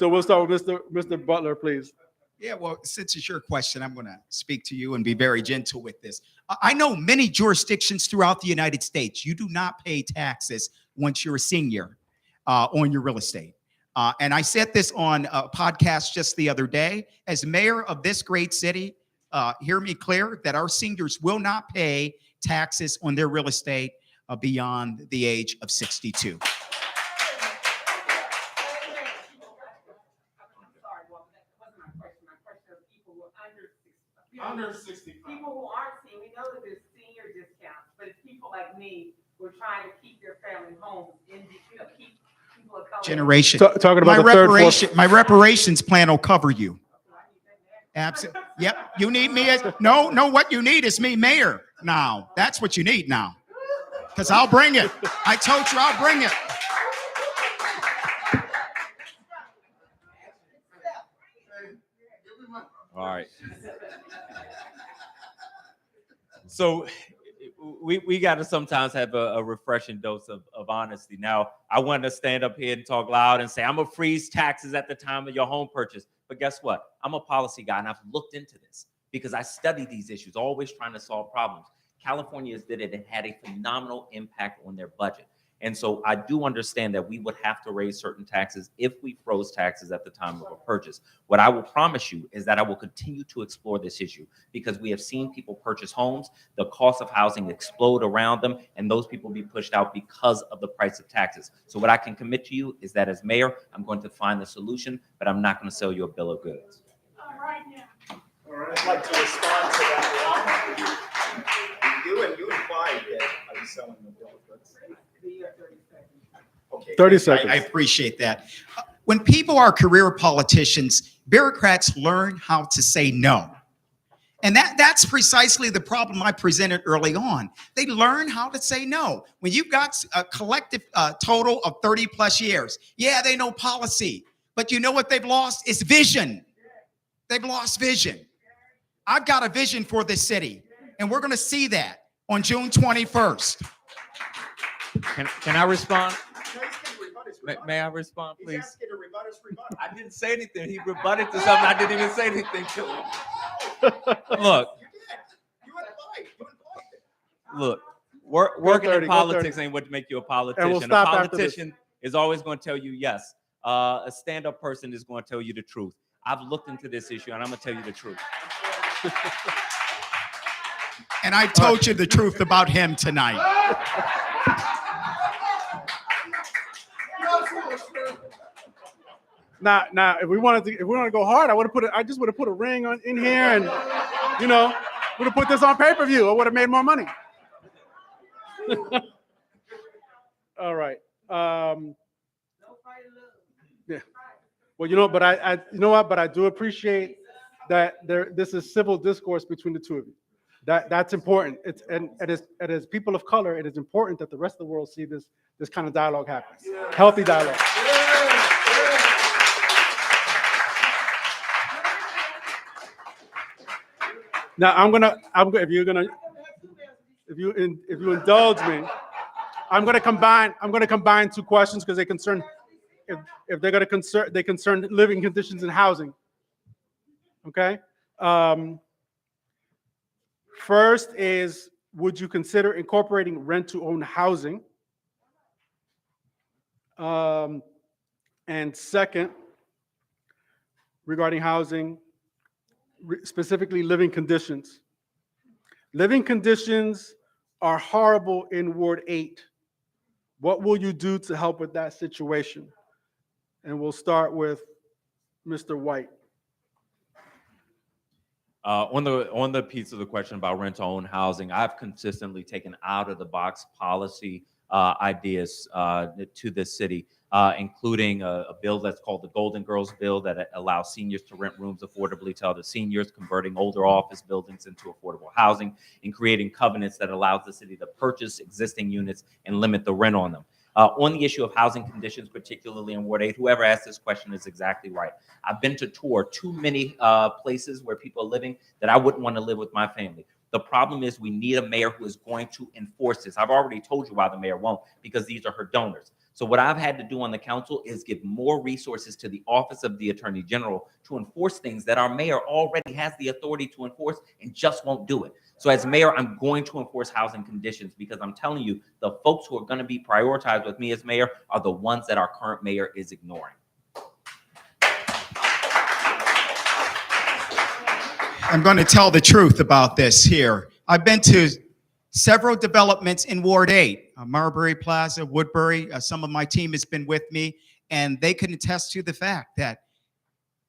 we'll start with Mr. Butler, please. Yeah, well, since it's your question, I'm going to speak to you and be very gentle with this. I know many jurisdictions throughout the United States, you do not pay taxes once you're a senior on your real estate. And I said this on a podcast just the other day. As mayor of this great city, hear me clear, that our seniors will not pay taxes on their real estate beyond the age of 62. Under 65. People who aren't senior, we know that there's senior discounts, but it's people like me who are trying to keep their family homes and, keep people of color. Generation. Talking about the third, fourth. My reparations plan will cover you. Absolutely. Yep. You need me as no. What you need is me, mayor. Now that's what you need now, because I'll bring it. I told you I'll bring it. All right. So we got to sometimes have a refreshing dose of honesty. Now, I want to stand up here and talk loud and say, I'm going to freeze taxes at the time of your home purchase. But guess what? I'm a policy guy, and I've looked into this because I study these issues, always trying to solve problems. California did it and had a phenomenal impact on their budget. And so I do understand that we would have to raise certain taxes if we froze taxes at the time of a purchase. What I will promise you is that I will continue to explore this issue, because we have seen people purchase homes, the cost of housing explode around them, and those people be pushed out because of the price of taxes. So what I can commit to you is that as mayor, I'm going to find the solution, but I'm not going to sell you a bill of goods. All right, now. All right, I'd like to respond to that. You implied that I was selling the bill of goods. Okay. 30 seconds. I appreciate that. When people are career politicians, bureaucrats learn how to say no. And that's precisely the problem I presented early on. They learn how to say no. When you've got a collective total of 30 plus years, yeah, they know policy, but you know what they've lost? It's vision. They've lost vision. I've got a vision for this city, and we're going to see that on June 21st. Can I respond? May I respond, please? He's asking to rebut his rebuttal. I didn't say anything. He rebutted to something I didn't even say anything to. Look, You implied it. look, working 30, in go politics 30. ain't what make you a And politician. we'll A stop after this. politician is always going to tell you yes. A stand-up person is going to tell you the truth. I've looked into this issue, and I'm going to tell you the truth. And I told you the truth about him tonight. Now, if we wanted to go hard, I just would have put a ring in here, and would have put this on pay-per-view. I would have made more money. All right. Yeah. Well, but but I do appreciate that this is civil discourse between the two of you. That's important. And as people of color, it is important that the rest of the world see this kind of dialogue happen. Healthy dialogue. Now if you indulge me, I'm gonna combine two questions because they concern if they're gonna concern living conditions and housing. Okay. First is, would you consider incorporating rent-to-own housing? And second, regarding housing, specifically living conditions. Living conditions are horrible in Ward 8. What will you do to help with that situation? And we'll start with Mr. White. On the piece of the question about rent-to-own housing, I've consistently taken out-of-the-box policy ideas to this city, including a bill that's called the Golden Girls Bill that allows seniors to rent rooms affordably to other seniors, converting older office buildings into affordable housing, and creating covenants that allows the city to purchase existing units and limit the rent on them. On the issue of housing conditions, particularly in Ward 8, whoever asked this question is exactly right. I've been to tour too many places where people are living that I wouldn't want to live with my family. The problem is we need a mayor who is going to enforce this. I've already told you why the mayor won't, because these are her donors. So what I've had to do on the council is give more resources to the Office of the Attorney General to enforce things that our mayor already has the authority to enforce and just won't do it. So as mayor, I'm going to enforce housing conditions because I'm telling you, the folks who are going to be prioritized with me as mayor are the ones that our current mayor is ignoring. I'm going to tell the truth about this here. I've been to several developments in Ward 8, Marbury Plaza, Woodbury. Some of my team has been with me, and they can attest to the fact that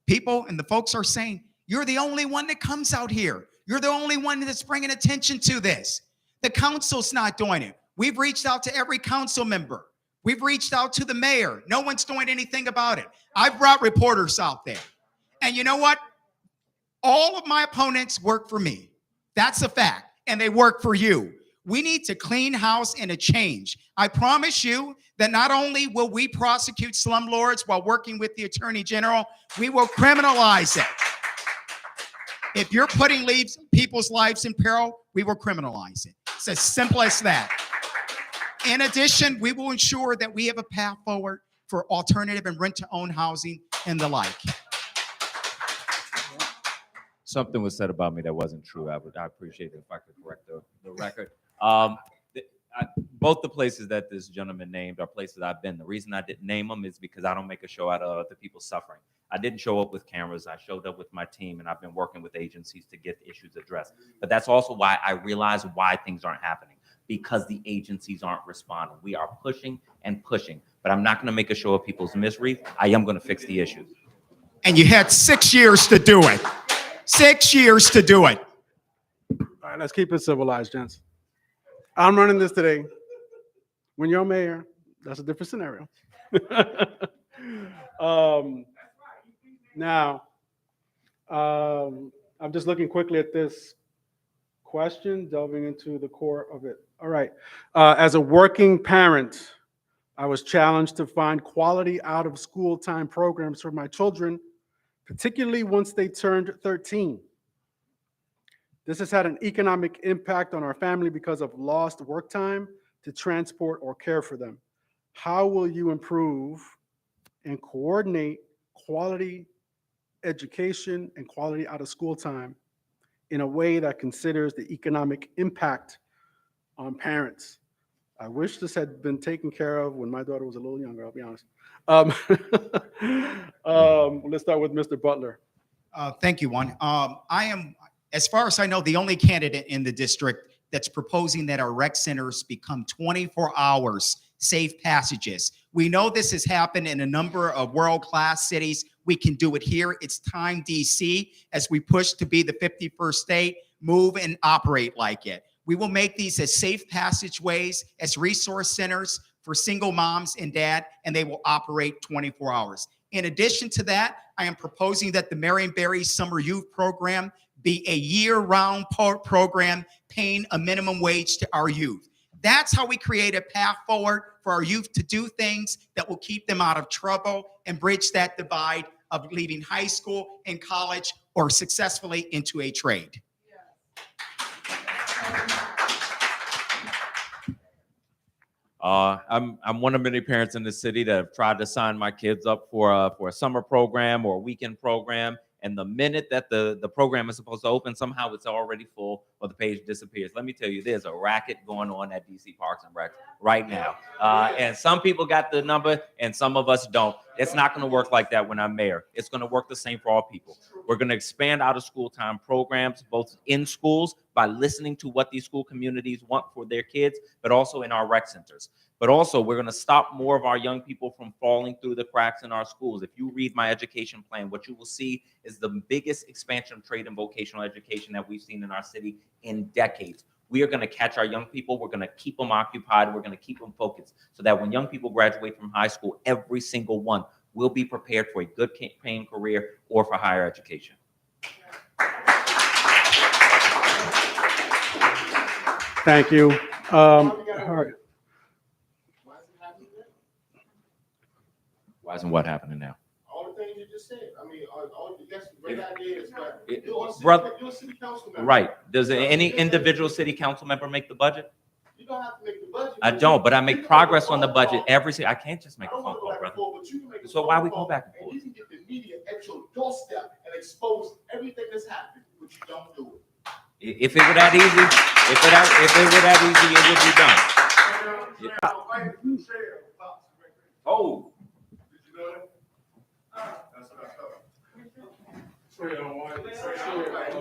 people and the folks are saying, you're the only one that comes out here. You're the only one that's bringing attention to this. The council's not doing it. We've reached out to every council member. We've reached out to the mayor. No one's doing anything about it. I've brought reporters out there. And you know what? All of my opponents work for me. That's a fact. And they work for you. We need to clean house and a change. I promise you that not only will we prosecute slumlords while working with the Attorney General, we will criminalize it. If you're putting people's lives in peril, we will criminalize it. It's as simple as that. In addition, we will ensure that we have a path forward for alternative and rent-to-own housing and the like. Something was said about me that wasn't true. I appreciate it if I could correct the record. Both the places that this gentleman named are places I've been. The reason I didn't name them is because I don't make a show out of the people suffering. I didn't show up with cameras. I showed up with my team, and I've been working with agencies to get issues addressed. But that's also why I realize why things aren't happening, because the agencies aren't responding. We are pushing and pushing, but I'm not going to make a show of people's misery. I am going to fix the issues. And you had 6 years to do it. 6 years to do it. All right, let's keep it civilized, gents. I'm running this today. When you're mayor, that's a different scenario. Now, I'm just looking quickly at this question, delving into the core of it. All right. As a working parent, I was challenged to find quality out-of-school time programs for my children, particularly once they turned 13. This has had an economic impact on our family because of lost work time to transport or care for them. How will you improve and coordinate quality education and quality out-of-school time in a way that considers the economic impact on parents? I wish this had been taken care of when my daughter was a little younger, I'll be honest. Let's start with Mr. Butler. Thank you, Juan. I am, as far as I know, the only candidate in the district that's proposing that our rec centers become 24 hours safe passages. We know this has happened in a number of world-class cities. We can do it here. It's time, DC, as we push to be the 51st state, move and operate like it. We will make these as safe passageways, as resource centers for single moms and dad, and they will operate 24 hours. In addition to that, I am proposing that the Marion Barry Summer Youth Program be a year-round program paying a minimum wage to our youth. That's how we create a path forward for our youth to do things that will keep them out of trouble and bridge that divide of leaving high school and college or successfully into a trade. I'm one of many parents in the city that have tried to sign my kids up for a summer program or a weekend program. And the minute that the program is supposed to open, somehow it's already full or the page disappears. Let me tell you, there's a racket going on at DC Parks and Rec right now. And some people got the number and some of us don't. It's not going to work like that when I'm mayor. It's going to work the same for all people. We're going to expand out of school time programs, both in schools by listening to what these school communities want for their kids, but also in our rec centers. But also, we're going to stop more of our young people from falling through the cracks in our schools. If you read my education plan, what you will see is the biggest expansion of trade and vocational education that we've seen in our city in decades. We are going to catch our young people. We're going to keep them occupied. We're going to keep them focused so that when young people graduate from high school, every single one will be prepared for a good paying career or for higher education. Thank you. All right. Why isn't what happening now? All the things you just said. I mean, that's a great idea. You're a city council member. Right. Does any individual city council member make the budget? You don't have to make the budget. I don't, but I make progress on the budget every single. I can't just make a phone call, brother. So why we go back and forth? And you can get the media at your doorstep and expose everything that's happening, but you don't do it. If it were that easy, if it were that easy, it would be done. Oh.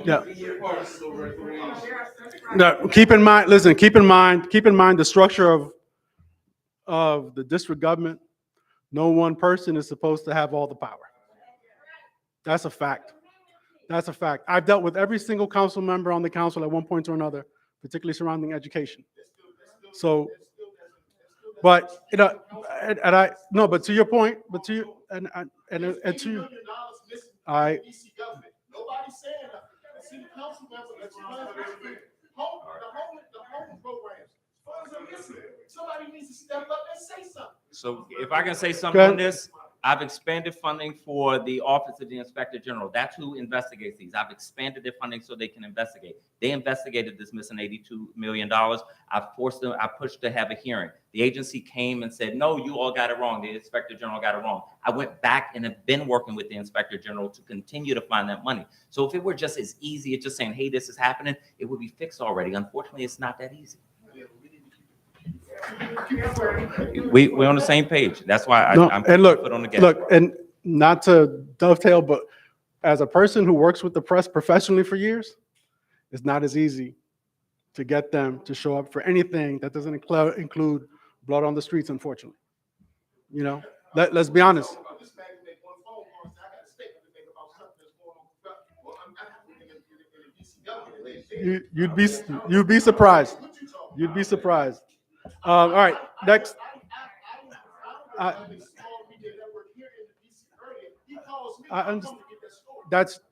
Yeah. No, keep in mind, listen, keep in mind the structure of the district government. No one person is supposed to have all the power. That's a fact. That's a fact. I've dealt with every single council member on the council at one point or another, particularly surrounding education. So, but you know, and I no, but to your point, but to you and to you, I. Nobody's saying that. The city council member, that's the home programs. Funds are missing. Somebody needs to step up and say something. So if I can say something on this, I've expanded funding for the Office of the Inspector General. That's who investigates these. I've expanded their funding so they can investigate. They investigated this missing $82 million. I forced them, I pushed to have a hearing. The agency came and said, no, you all got it wrong. The Inspector General got it wrong. I went back and have been working with the Inspector General to continue to find that money. So if it were just as easy as just saying, hey, this is happening, it would be fixed already. Unfortunately, it's not that easy. We're on the same page. That's why I'm and look, put on the gas. look, and not to dovetail, but as a person who works with the press professionally for years, it's not as easy to get them to show up for anything that doesn't include blood on the streets, unfortunately. You know, let's be honest. You'd be surprised. You'd be surprised. All right, next. I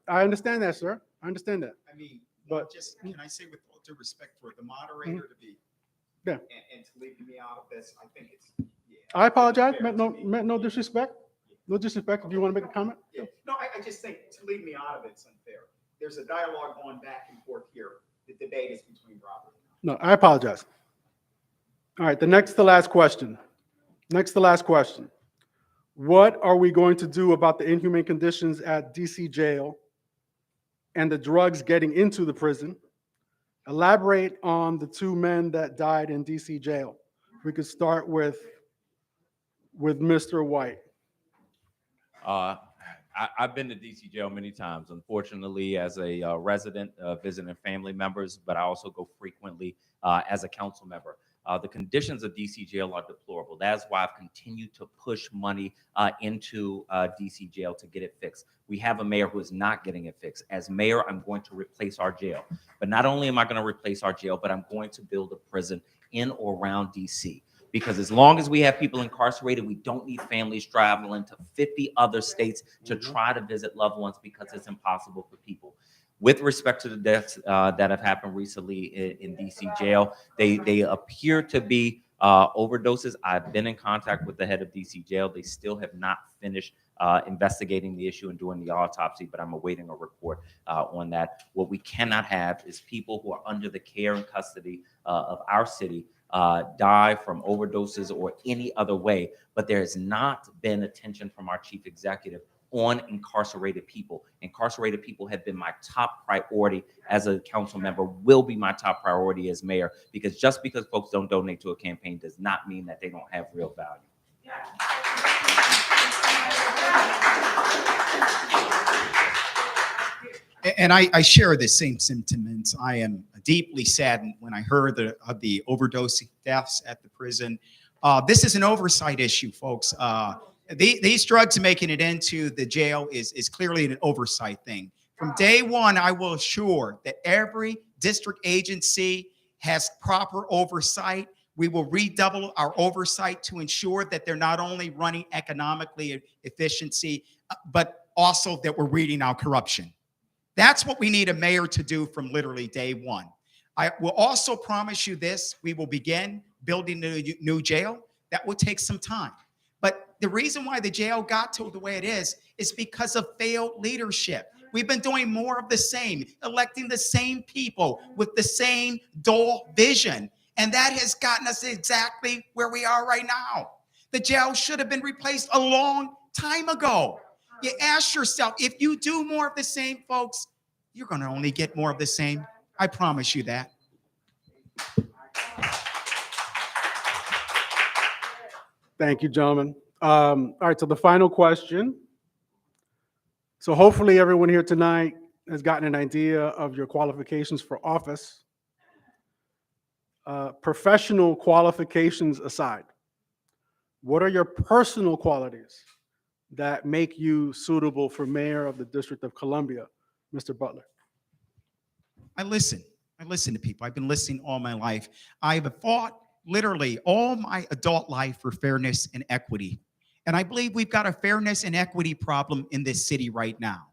understand that, sir. I understand that. I mean, But- just, can I say with all due respect for the moderator to be, Yeah. and to leave me out of this, I think it's, yeah. I apologize. Meant no disrespect. No disrespect. If you want to make a comment. Yeah. No, I just think to leave me out of it's unfair. There's a dialogue going back and forth here. The debate is between Robert and I. No, I apologize. All right, the next to last question. What are we going to do about the inhumane conditions at DC jail and the drugs getting into the prison? Elaborate on the two men that died in DC jail. We could start with Mr. White. I've been to DC jail many times, unfortunately, as a resident, visiting family members, but I also go frequently as a council member. The conditions of DC jail are deplorable. That's why I've continued to push money into DC jail to get it fixed. We have a mayor who is not getting it fixed. As mayor, I'm going to replace our jail. But not only am I going to replace our jail, but I'm going to build a prison in or around DC. Because as long as we have people incarcerated, we don't need families traveling to 50 other states to try to visit loved ones, because it's impossible for people. With respect to the deaths that have happened recently in DC jail, they appear to be overdoses. I've been in contact with the head of DC jail. They still have not finished investigating the issue and doing the autopsy, but I'm awaiting a report on that. What we cannot have is people who are under the care and custody of our city die from overdoses or any other way, but there has not been attention from our chief executive on incarcerated people. Incarcerated people have been my top priority as a council member, will be my top priority as mayor, because just because folks don't donate to a campaign does not mean that they don't have real value. And I share the same sentiments. I am deeply saddened when I heard of the overdose deaths at the prison. This is an oversight issue, folks. These drugs making it into the jail is clearly an oversight thing. From day one, I will assure that every district agency has proper oversight. We will redouble our oversight to ensure that they're not only running economically efficiency, but also that we're weeding out corruption. That's what we need a mayor to do from literally day one. I will also promise you this: we will begin building a new jail. That will take some time. But the reason why the jail got to the way it is because of failed leadership. We've been doing more of the same, electing the same people with the same dull vision. And that has gotten us exactly where we are right now. The jail should have been replaced a long time ago. You ask yourself, if you do more of the same, folks, you're going to only get more of the same. I promise you that. Thank you, gentlemen. All right, so the final question. So hopefully everyone here tonight has gotten an idea of your qualifications for office. Professional qualifications aside, what are your personal qualities that make you suitable for mayor of the District of Columbia, Mr. Butler? I listen to people. I've been listening all my life. I've fought literally all my adult life for fairness and equity. And I believe we've got a fairness and equity problem in this city right now.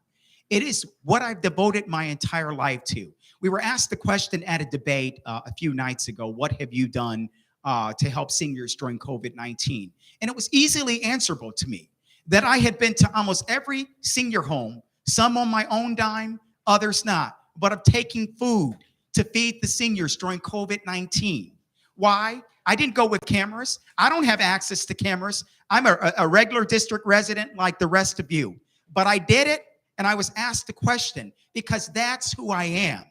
It is what I've devoted my entire life to. We were asked the question at a debate a few nights ago, what have you done to help seniors during COVID-19? And it was easily answerable to me that I had been to almost every senior home, some on my own dime, others not, but of taking food to feed the seniors during COVID-19. Why? I didn't go with cameras. I don't have access to cameras. I'm a regular district resident like the rest of you. But I did it, and I was asked the question because that's who I am.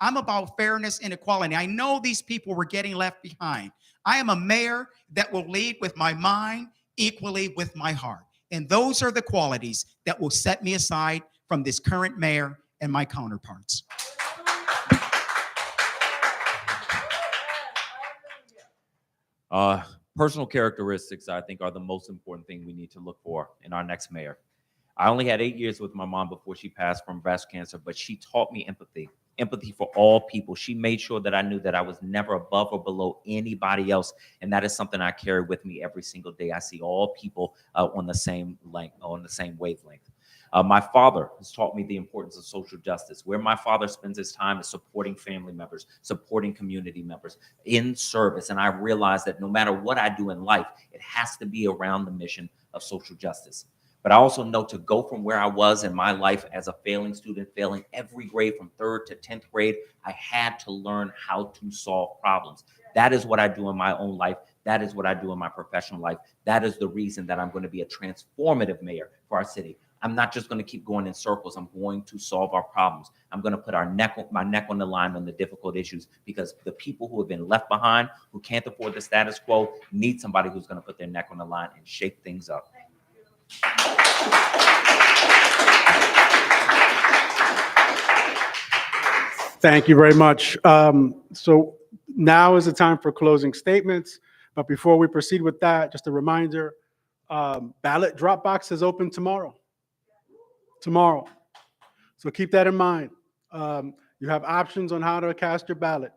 I'm about fairness and equality. I know these people were getting left behind. I am a mayor that will lead with my mind, equally with my heart. And those are the qualities that will set me aside from this current mayor and my counterparts. Personal characteristics, I think, are the most important thing we need to look for in our next mayor. I only had 8 years with my mom before she passed from breast cancer, but she taught me empathy for all people. She made sure that I knew that I was never above or below anybody else, and that is something I carry with me every single day. I see all people on the same wavelength. My father has taught me the importance of social justice. Where my father spends his time is supporting family members, supporting community members in service. And I realize that no matter what I do in life, it has to be around the mission of social justice. But I also know to go from where I was in my life as a failing student, failing every grade from 3rd to 10th grade, I had to learn how to solve problems. That is what I do in my own life. That is what I do in my professional life. That is the reason that I'm going to be a transformative mayor for our city. I'm not just going to keep going in circles. I'm going to solve our problems. I'm going to put my neck on the line on the difficult issues, because the people who have been left behind, who can't afford the status quo, need somebody who's going to put their neck on the line and shake things up. Thank you very much. So now is the time for closing statements. But before we proceed with that, just a reminder, ballot drop box is open tomorrow. So keep that in mind. You have options on how to cast your ballot.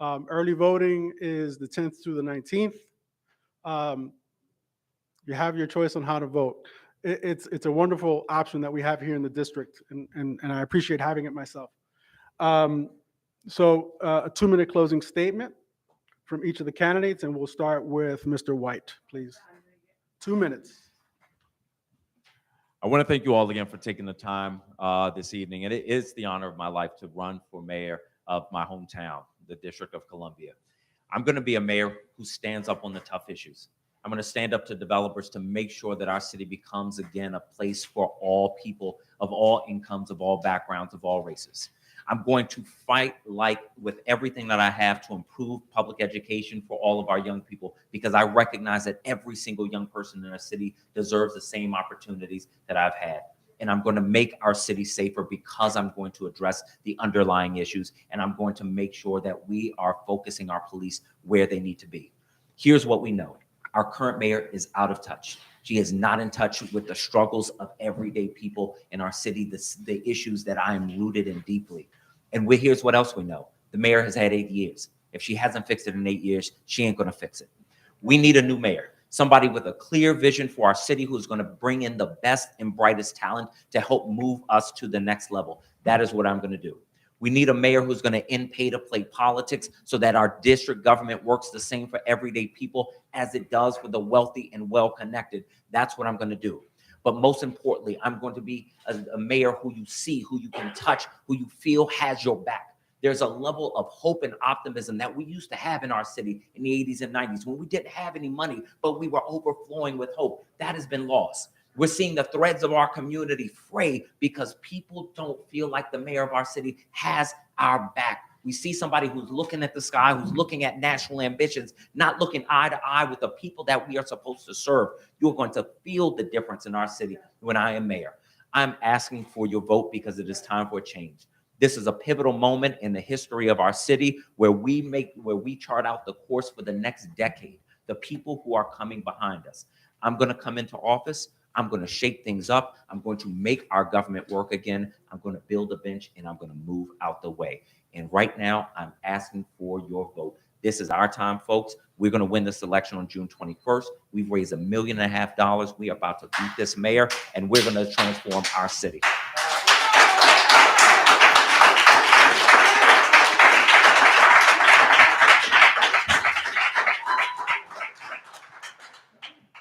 Early voting is the 10th through the 19th. You have your choice on how to vote. It's a wonderful option that we have here in the district, and I appreciate having it myself. So a 2-minute closing statement from each of the candidates, and we'll start with Mr. White, please. 2 minutes. I want to thank you all again for taking the time this evening. And it is the honor of my life to run for mayor of my hometown, the District of Columbia. I'm going to be a mayor who stands up on the tough issues. I'm going to stand up to developers to make sure that our city becomes, again, a place for all people of all incomes, of all backgrounds, of all races. I'm going to fight with everything that I have to improve public education for all of our young people, because I recognize that every single young person in our city deserves the same opportunities that I've had. And I'm going to make our city safer, because I'm going to address the underlying issues, and I'm going to make sure that we are focusing our police where they need to be. Here's what we know. Our current mayor is out of touch. She is not in touch with the struggles of everyday people in our city, the issues that I am rooted in deeply. And here's what else we know. The mayor has had 8 years. If she hasn't fixed it in 8 years, she ain't going to fix it. We need a new mayor, somebody with a clear vision for our city, who's going to bring in the best and brightest talent to help move us to the next level. That is what I'm going to do. We need a mayor who's going to end pay-to-play politics, so that our district government works the same for everyday people as it does for the wealthy and well-connected. That's what I'm going to do. But most importantly, I'm going to be a mayor who you see, who you can touch, who you feel has your back. There's a level of hope and optimism that we used to have in our city in the 80s and 90s, when we didn't have any money, but we were overflowing with hope. That has been lost. We're seeing the threads of our community fray, because people don't feel like the mayor of our city has our back. We see somebody who's looking at the sky, who's looking at national ambitions, not looking eye to eye with the people that we are supposed to serve. You're going to feel the difference in our city when I am mayor. I'm asking for your vote, because it is time for a change. This is a pivotal moment in the history of our city, where we chart out the course for the next decade, the people who are coming behind us. I'm going to come into office. I'm going to shake things up. I'm going to make our government work again. I'm going to build a bench, and I'm going to move out the way. And right now, I'm asking for your vote. This is our time, folks. We're going to win this election on June 21st. We've raised $1.5 million. We are about to beat this mayor, and we're going to transform our city.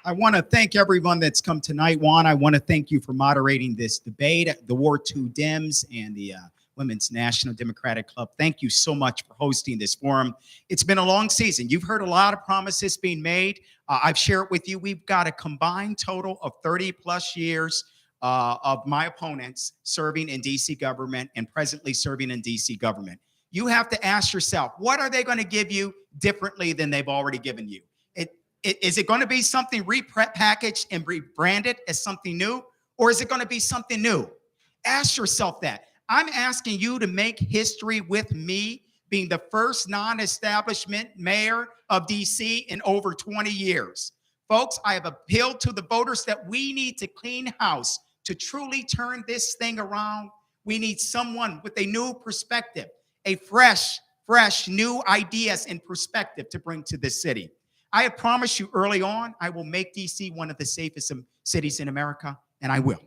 I want to thank everyone that's come tonight. Juan, I want to thank you for moderating this debate, the Ward 2 Dems and the Women's National Democratic Club. Thank you so much for hosting this forum. It's been a long season. You've heard a lot of promises being made. I've shared with you, we've got a combined total of 30 plus years of my opponents serving in DC government and presently serving in DC government. You have to ask yourself, what are they going to give you differently than they've already given you? Is it going to be something repackaged and rebranded as something new, or is it going to be something new? Ask yourself that. I'm asking you to make history with me, being the first non-establishment mayor of DC in over 20 years. Folks, I have appealed to the voters that we need to clean house to truly turn this thing around. We need someone with a new perspective, a fresh new ideas and perspective to bring to this city. I have promised you early on, I will make DC one of the safest cities in America, and I will.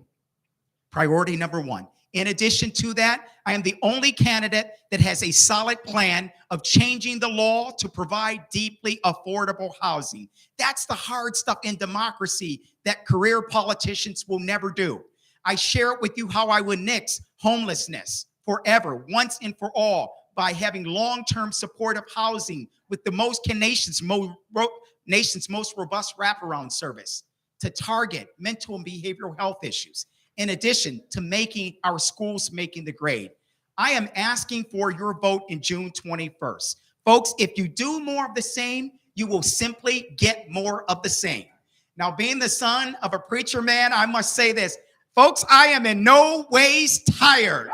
Priority number one. In addition to that, I am the only candidate that has a solid plan of changing the law to provide deeply affordable housing. That's the hard stuff in democracy that career politicians will never do. I share it with you how I would nix homelessness forever, once and for all, by having long-term supportive housing with the nation's most robust wraparound service to target mental and behavioral health issues. in addition to making our schools making the grade. I am asking for your vote in June 21st. Folks, if you do more of the same, you will simply get more of the same. Now, being the son of a preacher man, I must say this. Folks, I am in no ways tired.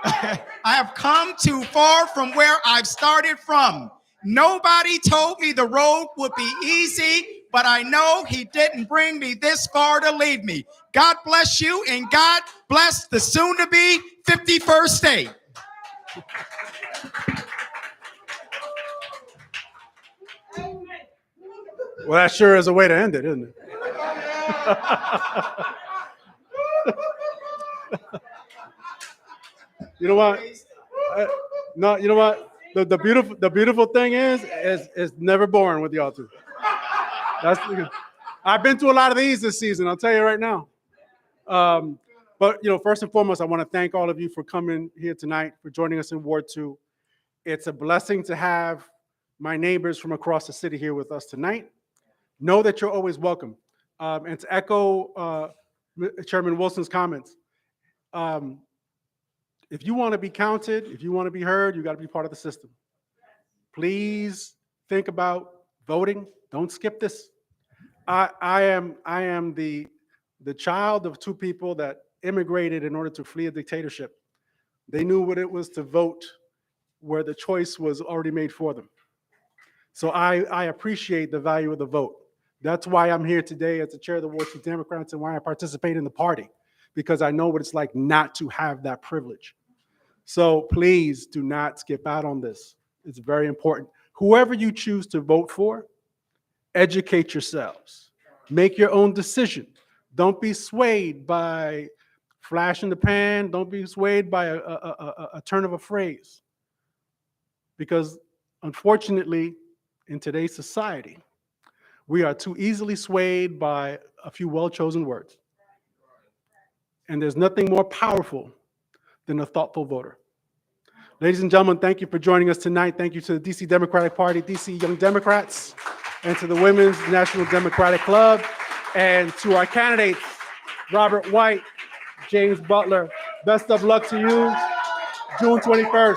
I have come too far from where I've started from. Nobody told me the road would be easy, but I know he didn't bring me this far to leave me. God bless you, and God bless the soon-to-be 51st state. Well, that sure is a way to end it, isn't it? You know what? No, you know what? The beautiful thing is never boring with y'all two. I've been to a lot of these this season. I'll tell you right now. But first and foremost, I want to thank all of you for coming here tonight, for joining us in Ward 2. It's a blessing to have my neighbors from across the city here with us tonight. Know that you're always welcome. And to echo Chairman Wilson's comments, if you want to be counted, if you want to be heard, you got to be part of the system. Please think about voting. Don't skip this. I am the child of two people that immigrated in order to flee a dictatorship. They knew what it was to vote where the choice was already made for them. So I appreciate the value of the vote. That's why I'm here today as the chair of the Ward 2 Democrats and why I participate in the party, because I know what it's like not to have that privilege. So please do not skip out on this. It's very important. Whoever you choose to vote for, educate yourselves. Make your own decision. Don't be swayed by flash in the pan. Don't be swayed by a turn of a phrase. Because unfortunately, in today's society, we are too easily swayed by a few well-chosen words. And there's nothing more powerful than a thoughtful voter. Ladies and gentlemen, thank you for joining us tonight. Thank you to the DC Democratic Party, DC Young Democrats, and to the Women's National Democratic Club, and to our candidates, Robert White, James Butler. Best of luck to you, June 21st.